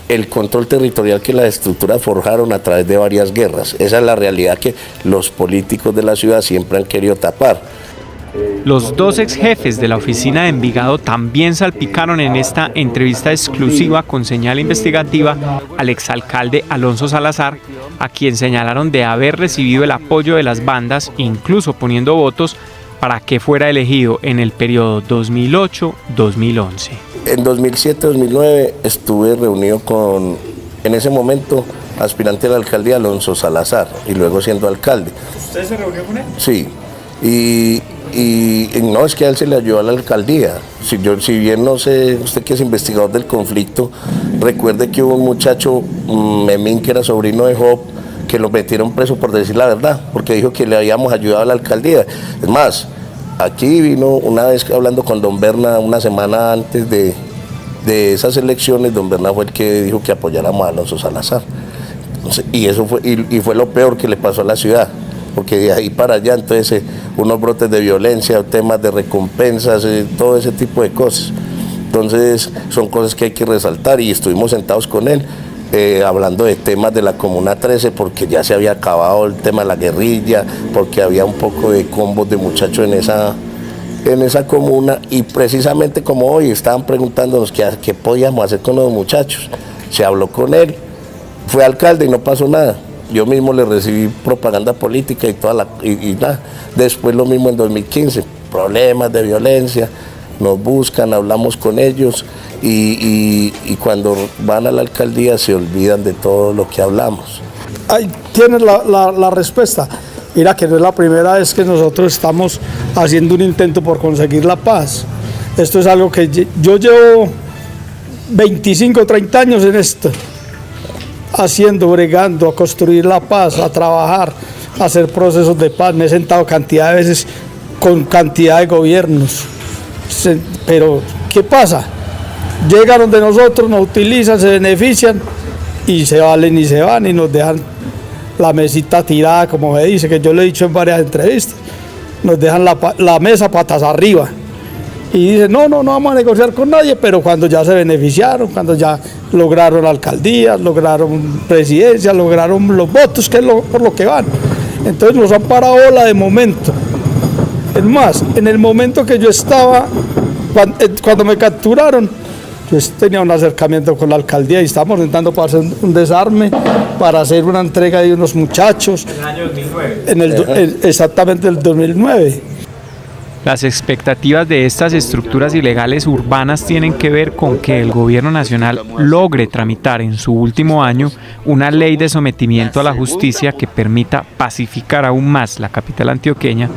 El control territorial que las estructuras forjaron a través de varias guerras. Esa es la realidad que los políticos de la ciudad siempre han querido tapar. Los dos ex jefes de la oficina de Envigado también salpicaron en esta entrevista exclusiva con señal investigativa al exalcalde Alonso Salazar, a quien señalaron de haber recibido el apoyo de las bandas, incluso poniendo votos para que fuera elegido en el periodo 2008-2011. En 2007-2009 estuve reunido con, en ese momento, aspirante a la alcaldía Alonso Salazar, y luego siendo alcalde. ¿Usted se reunió con él? Sí, y no, es que a él se le ayudó a la alcaldía. Si bien no sé, usted que es investigador del conflicto, recuerde que hubo un muchacho, Memín, que era sobrino de Job, que lo metieron preso por decir la verdad, porque dijo que le habíamos ayudado a la alcaldía. Es más, aquí vino una vez hablando con don Berna una semana antes de esas elecciones, don Berna fue el que dijo que apoyáramos a Alonso Salazar. Entonces, y eso fue lo peor que le pasó a la ciudad, porque de ahí para allá entonces unos brotes de violencia, temas de recompensas, todo ese tipo de cosas. Entonces son cosas que hay que resaltar, y estuvimos sentados con él hablando de temas de la Comuna 13, porque ya se había acabado el tema de la guerrilla, porque había un poco de combos de muchachos en esa comuna, y precisamente como hoy estaban preguntándonos qué podíamos hacer con los muchachos. Se habló con él, fue alcalde y no pasó nada. Yo mismo le recibí propaganda política y nada. Después lo mismo en 2015, problemas de violencia, nos buscan, hablamos con ellos y cuando van a la alcaldía se olvidan de todo lo que hablamos. Ahí tienes la respuesta. Mira que no es la primera vez que nosotros estamos haciendo un intento por conseguir la paz. Esto es algo que yo llevo 25, 30 años en esto, bregando, a construir la paz, a trabajar, a hacer procesos de paz. Me he sentado cantidad de veces con cantidad de gobiernos. Pero, ¿qué pasa? Llegan donde nosotros, nos utilizan, se benefician y se valen y se van y nos dejan la mesita tirada, como se dice, que yo lo he dicho en varias entrevistas. Nos dejan la mesa patas arriba y dicen, no vamos a negociar con nadie, pero cuando ya se beneficiaron, cuando ya lograron alcaldías, lograron presidencia, lograron los votos, que es por lo que van. Entonces nos han parado bola de momento. Es más, en el momento que yo estaba, cuando me capturaron, yo tenía un acercamiento con la alcaldía y estábamos intentando para hacer un desarme, para hacer una entrega de unos muchachos. En el año 2009. Exactamente el 2009. Las expectativas de estas estructuras ilegales urbanas tienen que ver con que el gobierno nacional logre tramitar en su último año una ley de sometimiento a la justicia que permita pacificar aún más la capital antioqueña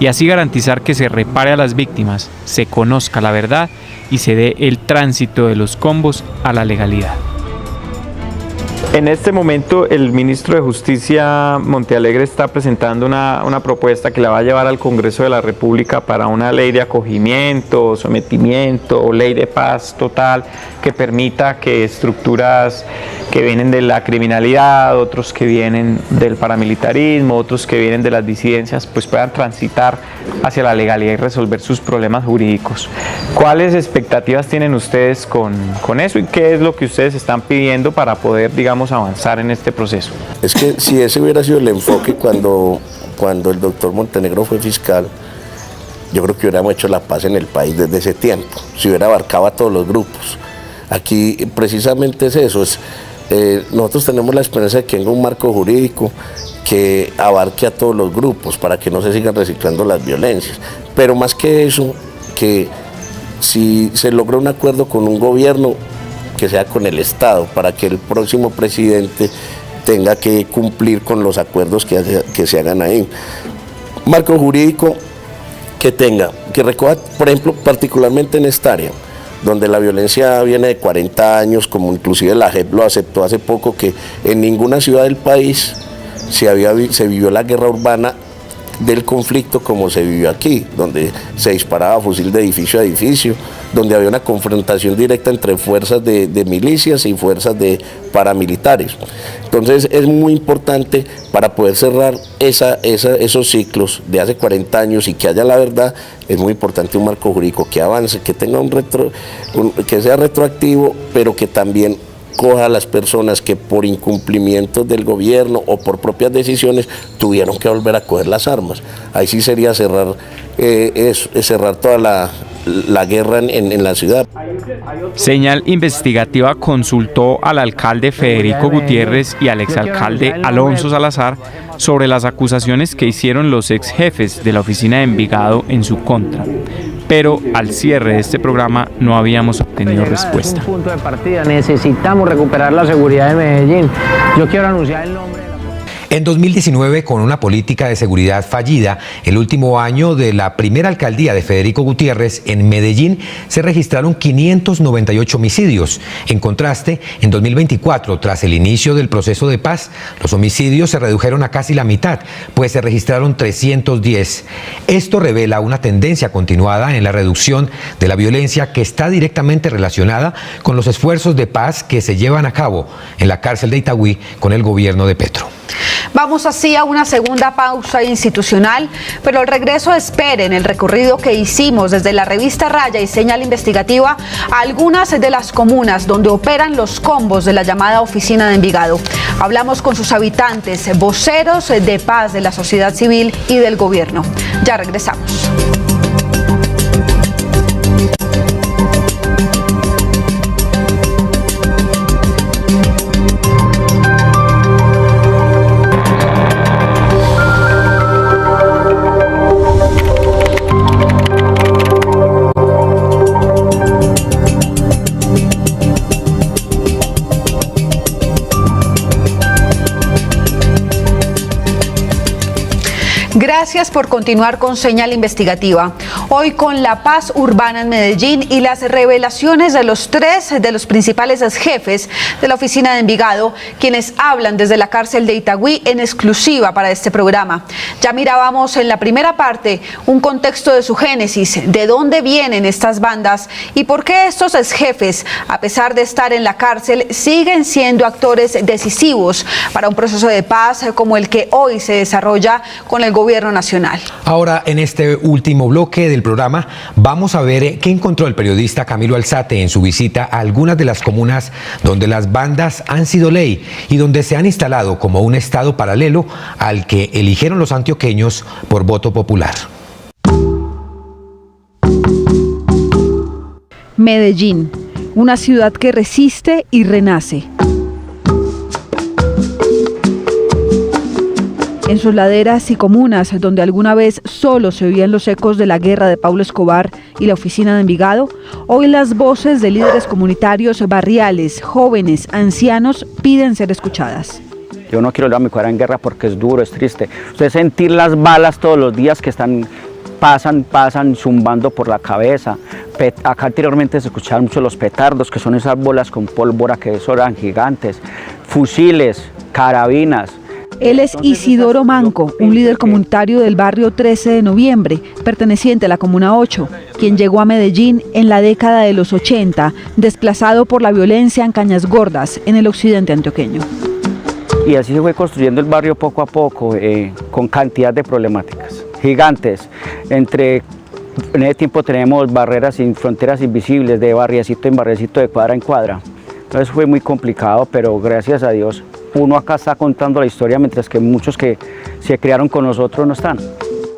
y así garantizar que se repare a las víctimas, se conozca la verdad y se dé el tránsito de los combos a la legalidad. En este momento el ministro de Justicia Montealegre está presentando una propuesta que la va a llevar al Congreso de la República para una ley de acogimiento, sometimiento o ley de paz total que permita que estructuras que vienen de la criminalidad, otros que vienen del paramilitarismo, otros que vienen de las disidencias, pues puedan transitar hacia la legalidad y resolver sus problemas jurídicos. ¿Cuáles expectativas tienen ustedes con eso y qué es lo que ustedes están pidiendo para poder, digamos, avanzar en este proceso? Es que si ese hubiera sido el enfoque cuando el doctor Montenegro fue fiscal, yo creo que hubiéramos hecho la paz en el país desde ese tiempo, si hubiera abarcado a todos los grupos. Aquí precisamente es eso, nosotros tenemos la esperanza de que venga un marco jurídico que abarque a todos los grupos para que no se sigan reciclando las violencias, pero más que eso, que si se logra un acuerdo con un gobierno, que sea con el Estado, para que el próximo presidente tenga que cumplir con los acuerdos que se hagan ahí. Marco jurídico que recoja, por ejemplo, particularmente en esta área, donde la violencia viene de 40 años, como inclusive la JEP lo aceptó hace poco, que en ninguna ciudad del país se vivió la guerra urbana del conflicto como se vivió aquí, donde se disparaba fusil de edificio a edificio, donde había una confrontación directa entre fuerzas de milicias y fuerzas de paramilitares. Entonces es muy importante para poder cerrar esos ciclos de hace 40 años y que haya la verdad, es muy importante un marco jurídico que avance, que tenga que sea retroactivo, pero que también coja a las personas que por incumplimiento del gobierno o por propias decisiones tuvieron que volver a coger las armas. Ahí sí sería cerrar toda la guerra en la ciudad. Señal Investigativa consultó al alcalde Federico Gutiérrez y al exalcalde Alonso Salazar sobre las acusaciones que hicieron los ex jefes de la oficina de Envigado en su contra. Pero al cierre de este programa no habíamos obtenido respuesta. Es un punto de partida, necesitamos recuperar la seguridad de Medellín. Yo quiero anunciar el nombre. En 2019, con una política de seguridad fallida, el último año de la primera alcaldía de Federico Gutiérrez en Medellín, se registraron 598 homicidios. En contraste, en 2024, tras el inicio del proceso de paz, los homicidios se redujeron a casi la mitad, pues se registraron 310. Esto revela una tendencia continuada en la reducción de la violencia que está directamente relacionada con los esfuerzos de paz que se llevan a cabo en la cárcel de Itagüí con el gobierno de Petro. Vamos así a una segunda pausa institucional, pero al regreso esperen el recorrido que hicimos desde la revista Raya y Señal Investigativa a algunas de las comunas donde operan los combos de la llamada Oficina de Envigado. Hablamos con sus habitantes, voceros de paz de la sociedad civil y del gobierno. Ya regresamos. Gracias por continuar con Señal Investigativa. Hoy con la paz urbana en Medellín y las revelaciones de los tres de los principales jefes de la Oficina de Envigado, quienes hablan desde la cárcel de Itagüí en exclusiva para este programa. Ya mirábamos en la primera parte un contexto de su génesis, de dónde vienen estas bandas y por qué estos jefes, a pesar de estar en la cárcel, siguen siendo actores decisivos para un proceso de paz como el que hoy se desarrolla con el gobierno nacional. Ahora, en este último bloque del programa, vamos a ver qué encontró el periodista Camilo Alzate en su visita a algunas de las comunas donde las bandas han sido ley y donde se han instalado como un estado paralelo al que eligieron los antioqueños por voto popular. Medellín, una ciudad que resiste y renace. En sus laderas y comunas, donde alguna vez solo se oían los ecos de la guerra de Pablo Escobar y la Oficina de Envigado, hoy las voces de líderes comunitarios, barriales, jóvenes, ancianos piden ser escuchadas. Yo no quiero ir a mi cuadra en guerra porque es duro, es triste. Usted sentir las balas todos los días que pasan zumbando por la cabeza. Acá anteriormente se escuchaban mucho los petardos, que son esas bolas con pólvora que eran gigantes, fusiles, carabinas. Él es Isidoro Manco, un líder comunitario del barrio 13 de noviembre, perteneciente a la Comuna 8, quien llegó a Medellín en la década de los 80, desplazado por la violencia en Cañas Gordas, en el occidente antioqueño. Y así se fue construyendo el barrio poco a poco, con cantidad de problemáticas gigantes. En ese tiempo tenemos barreras sin fronteras invisibles, de barriecito en barriecito, de cuadra en cuadra. Entonces fue muy complicado, pero gracias a Dios uno acá está contando la historia, mientras que muchos que se criaron con nosotros no están.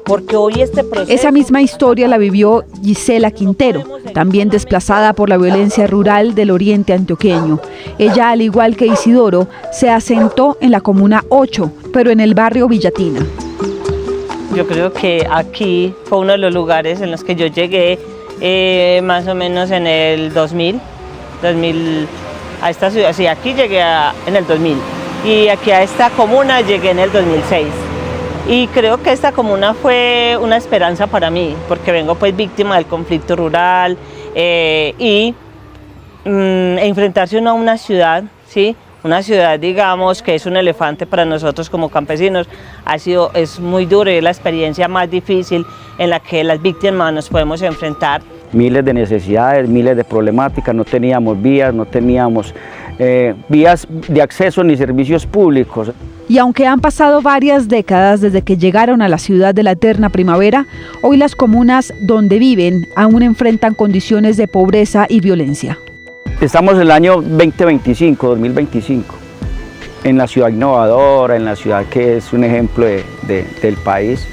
Porque hoy este proceso... Esa misma historia la vivió Gisela Quintero, también desplazada por la violencia rural del oriente antioqueño. Ella, al igual que Isidoro, se asentó en la Comuna 8, pero en el barrio Villatina. Yo creo que aquí fue uno de los lugares en los que yo llegué más o menos en el 2000 a esta ciudad. Sí, aquí llegué en el 2000 y aquí a esta comuna llegué en el 2006. Y creo que esta comuna fue una esperanza para mí, porque vengo pues víctima del conflicto rural y enfrentarse uno a una ciudad, ¿sí? Una ciudad, digamos, que es un elefante para nosotros como campesinos, es muy duro y es la experiencia más difícil en la que las víctimas nos podemos enfrentar. Miles de necesidades, miles de problemáticas, no teníamos vías, no teníamos vías de acceso ni servicios públicos. Y aunque han pasado varias décadas desde que llegaron a la ciudad de la eterna primavera, hoy las comunas donde viven aún enfrentan condiciones de pobreza y violencia. Estamos en el año 2025, en la ciudad innovadora, en la ciudad que es un ejemplo del país,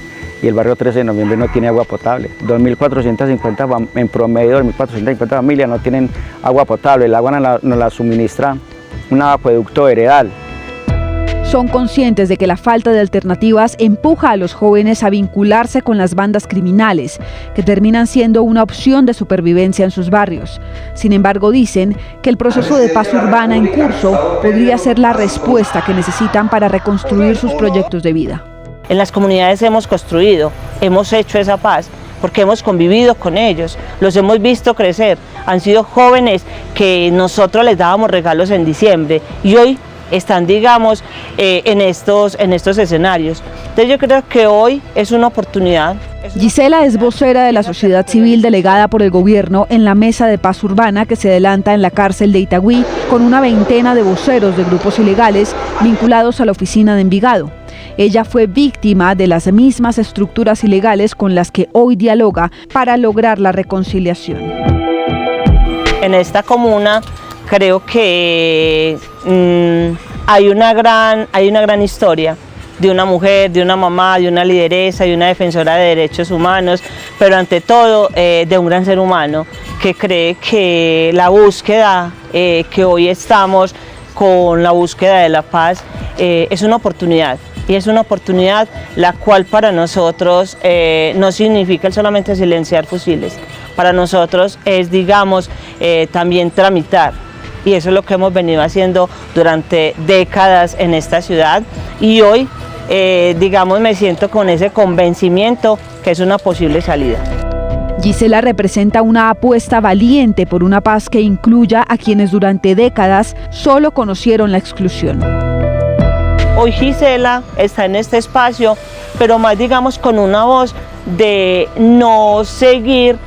y el barrio 13 de noviembre no tiene agua potable. 2.450, en promedio, 2.450 familias no tienen agua potable. El agua nos la suministra un acueducto heredal. Son conscientes de que la falta de alternativas empuja a los jóvenes a vincularse con las bandas criminales, que terminan siendo una opción de supervivencia en sus barrios. Sin embargo, dicen que el proceso de paz urbana en curso podría ser la respuesta que necesitan para reconstruir sus proyectos de vida. En las comunidades hemos construido, hemos hecho esa paz, porque hemos convivido con ellos, los hemos visto crecer, han sido jóvenes que nosotros les dábamos regalos en diciembre y hoy están, digamos, en estos escenarios. Entonces yo creo que hoy es una oportunidad. Gisela es vocera de la sociedad civil delegada por el gobierno en la mesa de paz urbana que se adelanta en la cárcel de Itagüí con una veintena de voceros de grupos ilegales vinculados a la Oficina de Envigado. Ella fue víctima de las mismas estructuras ilegales con las que hoy dialoga para lograr la reconciliación. En esta comuna creo que hay una gran historia de una mujer, de una mamá, de una lideresa, de una defensora de derechos humanos, pero ante todo de un gran ser humano que cree que la búsqueda que hoy estamos con la búsqueda de la paz es una oportunidad. Y es una oportunidad la cual para nosotros no significa solamente silenciar fusiles, para nosotros es, digamos, también tramitar. Y eso es lo que hemos venido haciendo durante décadas en esta ciudad y hoy, digamos, me siento con ese convencimiento que es una posible salida. Gisela representa una apuesta valiente por una paz que incluya a quienes durante décadas solo conocieron la exclusión. Hoy Gisela está en este espacio, pero más, digamos, con una voz de no seguir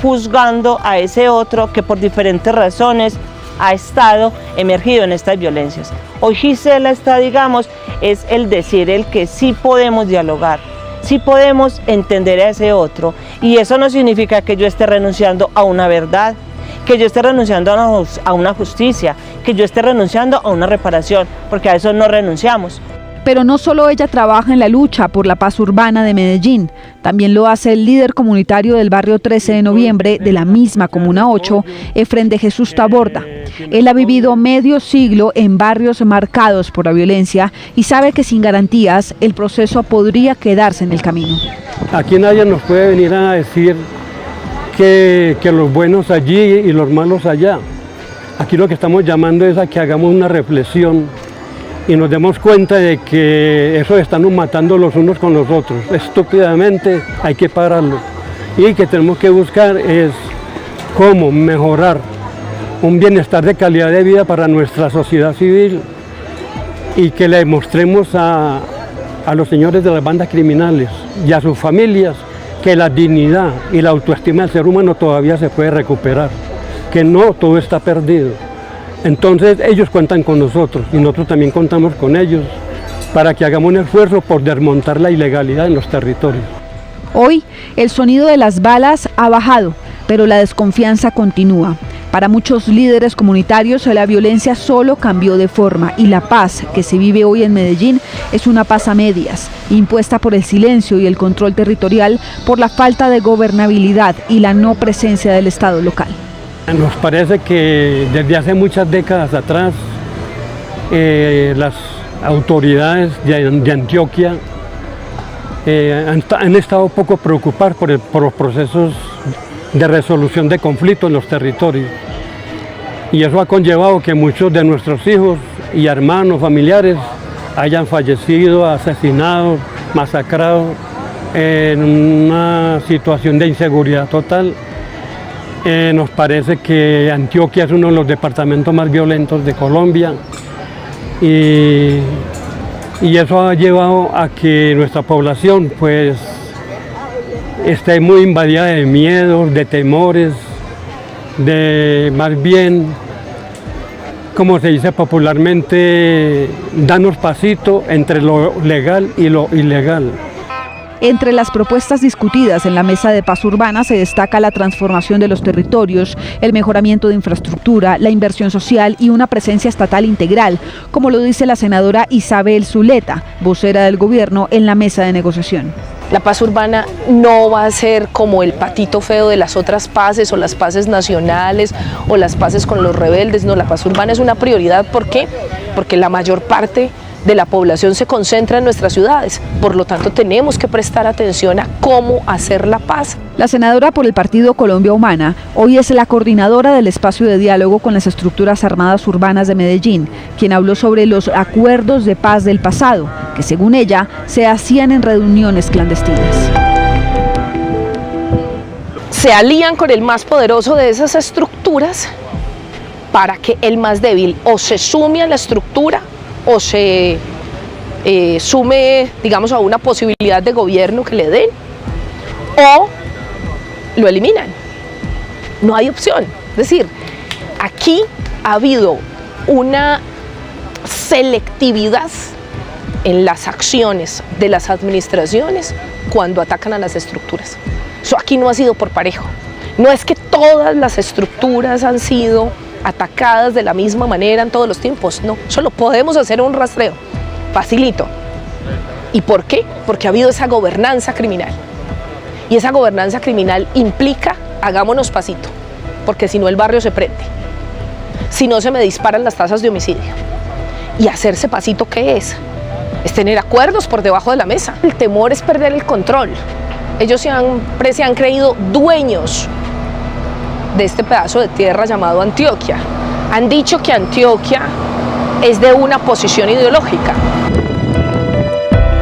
juzgando a ese otro que por diferentes razones ha estado emergido en estas violencias. Hoy Gisela está, digamos, es el decir el que sí podemos dialogar, sí podemos entender a ese otro, y eso no significa que yo esté renunciando a una verdad, que yo esté renunciando a una justicia, que yo esté renunciando a una reparación, porque a eso no renunciamos. Pero no solo ella trabaja en la lucha por la paz urbana de Medellín, también lo hace el líder comunitario del barrio 13 de noviembre de la misma Comuna 8, Efrén de Jesús Taborda. Él ha vivido medio siglo en barrios marcados por la violencia y sabe que sin garantías el proceso podría quedarse en el camino. Aquí nadie nos puede venir a decir que los buenos allí y los malos allá. Aquí lo que estamos llamando es a que hagamos una reflexión y nos demos cuenta de que eso están matando los unos con los otros. Estúpidamente hay que pararlo. Y que tenemos que buscar es cómo mejorar un bienestar de calidad de vida para nuestra sociedad civil y que le mostremos a los señores de las bandas criminales y a sus familias que la dignidad y la autoestima del ser humano todavía se puede recuperar, que no todo está perdido. Entonces ellos cuentan con nosotros y nosotros también contamos con ellos para que hagamos un esfuerzo por desmontar la ilegalidad en los territorios. Hoy el sonido de las balas ha bajado, pero la desconfianza continúa. Para muchos líderes comunitarios la violencia solo cambió de forma y la paz que se vive hoy en Medellín es una paz a medias, impuesta por el silencio y el control territorial, por la falta de gobernabilidad y la no presencia del Estado local. Nos parece que desde hace muchas décadas atrás las autoridades de Antioquia han estado poco preocupadas por los procesos de resolución de conflictos en los territorios. Y eso ha conllevado que muchos de nuestros hijos y hermanos, familiares, hayan fallecido, asesinados, masacrados en una situación de inseguridad total. Nos parece que Antioquia es uno de los departamentos más violentos de Colombia y eso ha llevado a que nuestra población pues esté muy invadida de miedos, de temores, de más bien, como se dice popularmente, darnos pasito entre lo legal y lo ilegal. Entre las propuestas discutidas en la Mesa de Paz Urbana se destaca la transformación de los territorios, el mejoramiento de infraestructura, la inversión social y una presencia estatal integral, como lo dice la senadora Isabel Zuleta, vocera del gobierno en la mesa de negociación. La paz urbana no va a ser como el patito feo de las otras paces o las paces nacionales o las paces con los rebeldes. No, la paz urbana es una prioridad. ¿Por qué? Porque la mayor parte de la población se concentra en nuestras ciudades. Por lo tanto, tenemos que prestar atención a cómo hacer la paz. La senadora por el partido Colombia Humana hoy es la coordinadora del espacio de diálogo con las estructuras armadas urbanas de Medellín, quien habló sobre los acuerdos de paz del pasado, que según ella se hacían en reuniones clandestinas. Se alían con el más poderoso de esas estructuras para que el más débil o se sume a la estructura o se sume, digamos, a una posibilidad de gobierno que le den, o lo eliminan. No hay opción. Es decir, aquí ha habido una selectividad en las acciones de las administraciones cuando atacan a las estructuras. Eso aquí no ha sido por parejo. No es que todas las estructuras han sido atacadas de la misma manera en todos los tiempos, no, solo podemos hacer un rastreo, facilito. ¿Y por qué? Porque ha habido esa gobernanza criminal. Y esa gobernanza criminal implica, hagámonos pasito, porque si no el barrio se prende, si no se me disparan las tasas de homicidio. Y hacerse pasito, ¿qué es? Es tener acuerdos por debajo de la mesa. El temor es perder el control. Ellos se han creído dueños de este pedazo de tierra llamado Antioquia. Han dicho que Antioquia es de una posición ideológica.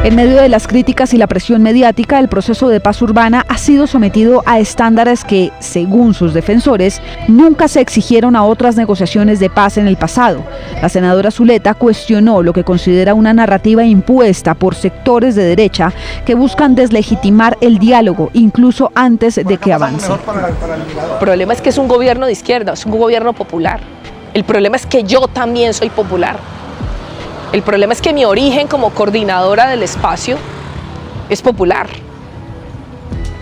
En medio de las críticas y la presión mediática, el proceso de paz urbana ha sido sometido a estándares que, según sus defensores, nunca se exigieron a otras negociaciones de paz en el pasado. La senadora Zuleta cuestionó lo que considera una narrativa impuesta por sectores de derecha que buscan deslegitimar el diálogo, incluso antes de que avance. El problema es que es un gobierno de izquierda, es un gobierno popular. El problema es que yo también soy popular. El problema es que mi origen como coordinadora del espacio es popular,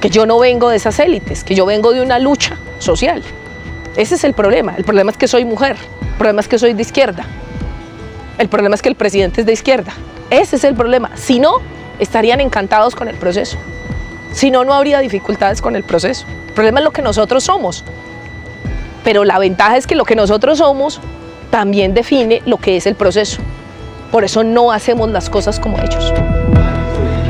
que yo no vengo de esas élites, que yo vengo de una lucha social. Ese es el problema es que soy mujer, el problema es que soy de izquierda, el problema es que el presidente es de izquierda. Ese es el problema, si no, estarían encantados con el proceso, si no, no habría dificultades con el proceso. El problema es lo que nosotros somos, pero la ventaja es que lo que nosotros somos también define lo que es el proceso. Por eso no hacemos las cosas como ellos.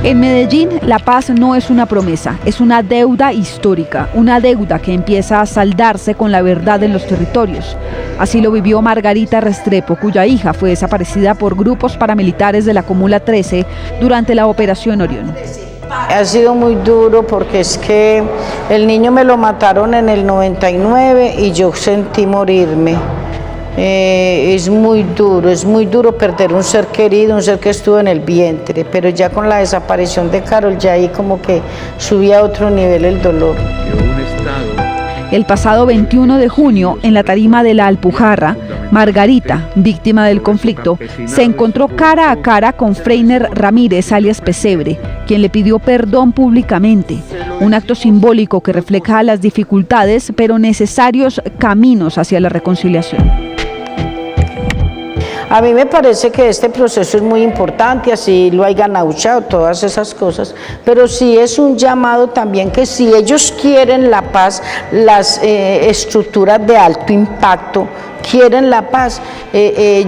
En Medellín, la paz no es una promesa, es una deuda histórica, una deuda que empieza a saldarse con la verdad en los territorios. Así lo vivió Margarita Restrepo, cuya hija fue desaparecida por grupos paramilitares de la Comuna 13 durante la Operación Orión. Ha sido muy duro porque es que el niño me lo mataron en el 99 y yo sentí morirme. Es muy duro perder un ser querido, un ser que estuvo en el vientre, pero ya con la desaparición de Carol, ya ahí como que subía a otro nivel el dolor. El pasado 21 de junio, en la tarima de la Alpujarra, Margarita, víctima del conflicto, se encontró cara a cara con Freiner Ramírez, alias Pesebre, quien le pidió perdón públicamente, un acto simbólico que refleja las dificultades, pero necesarios caminos hacia la reconciliación. A mí me parece que este proceso es muy importante, así lo hayan auchado, todas esas cosas, pero sí es un llamado también que si ellos quieren la paz, las estructuras de alto impacto quieren la paz,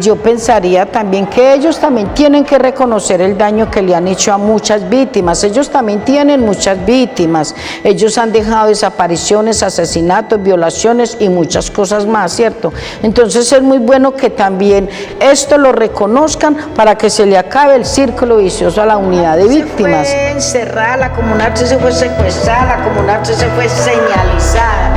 yo pensaría también que ellos también tienen que reconocer el daño que le han hecho a muchas víctimas. Ellos también tienen muchas víctimas, ellos han dejado desapariciones, asesinatos, violaciones y muchas cosas más, ¿cierto? Entonces es muy bueno que también esto lo reconozcan para que se le acabe el círculo vicioso a la unidad de víctimas. Se fue encerrada, la Comuna 13 se fue secuestrada, la Comuna 13 se fue señalizada.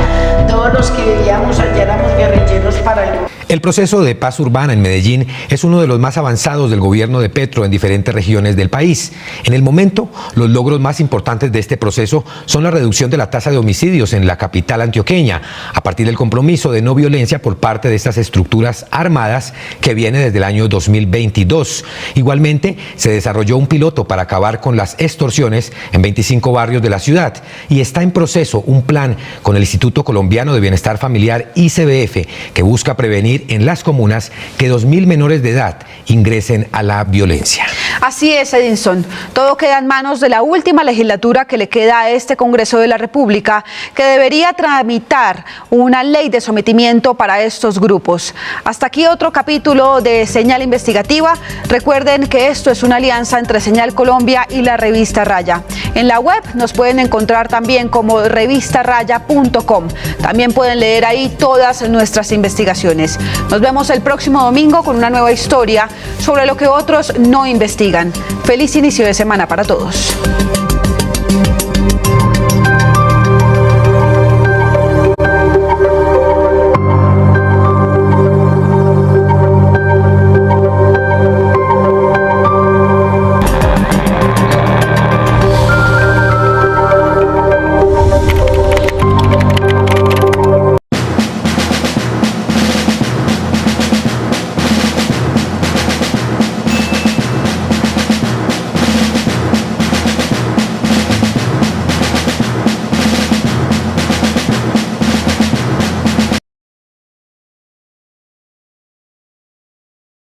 Todos los que vivíamos allá éramos guerrilleros para el... El proceso de paz urbana en Medellín es uno de los más avanzados del gobierno de Petro en diferentes regiones del país. En el momento, los logros más importantes de este proceso son la reducción de la tasa de homicidios en la capital antioqueña, a partir del compromiso de no violencia por parte de estas estructuras armadas que viene desde el año 2022. Igualmente, se desarrolló un piloto para acabar con las extorsiones en 25 barrios de la ciudad y está en proceso un plan con el Instituto Colombiano de Bienestar Familiar ICBF que busca prevenir en las comunas que 2.000 menores de edad ingresen a la violencia. Así es, Edinson. Todo queda en manos de la última legislatura que le queda a este Congreso de la República, que debería tramitar una ley de sometimiento para estos grupos. Hasta aquí otro capítulo de Señal Investigativa. Recuerden que esto es una alianza entre Señal Colombia y la revista Raya. En la web nos pueden encontrar también como revistaraya.com. También pueden leer ahí todas nuestras investigaciones. Nos vemos el próximo domingo con una nueva historia sobre lo que otros no investigan. Feliz inicio de semana para todos.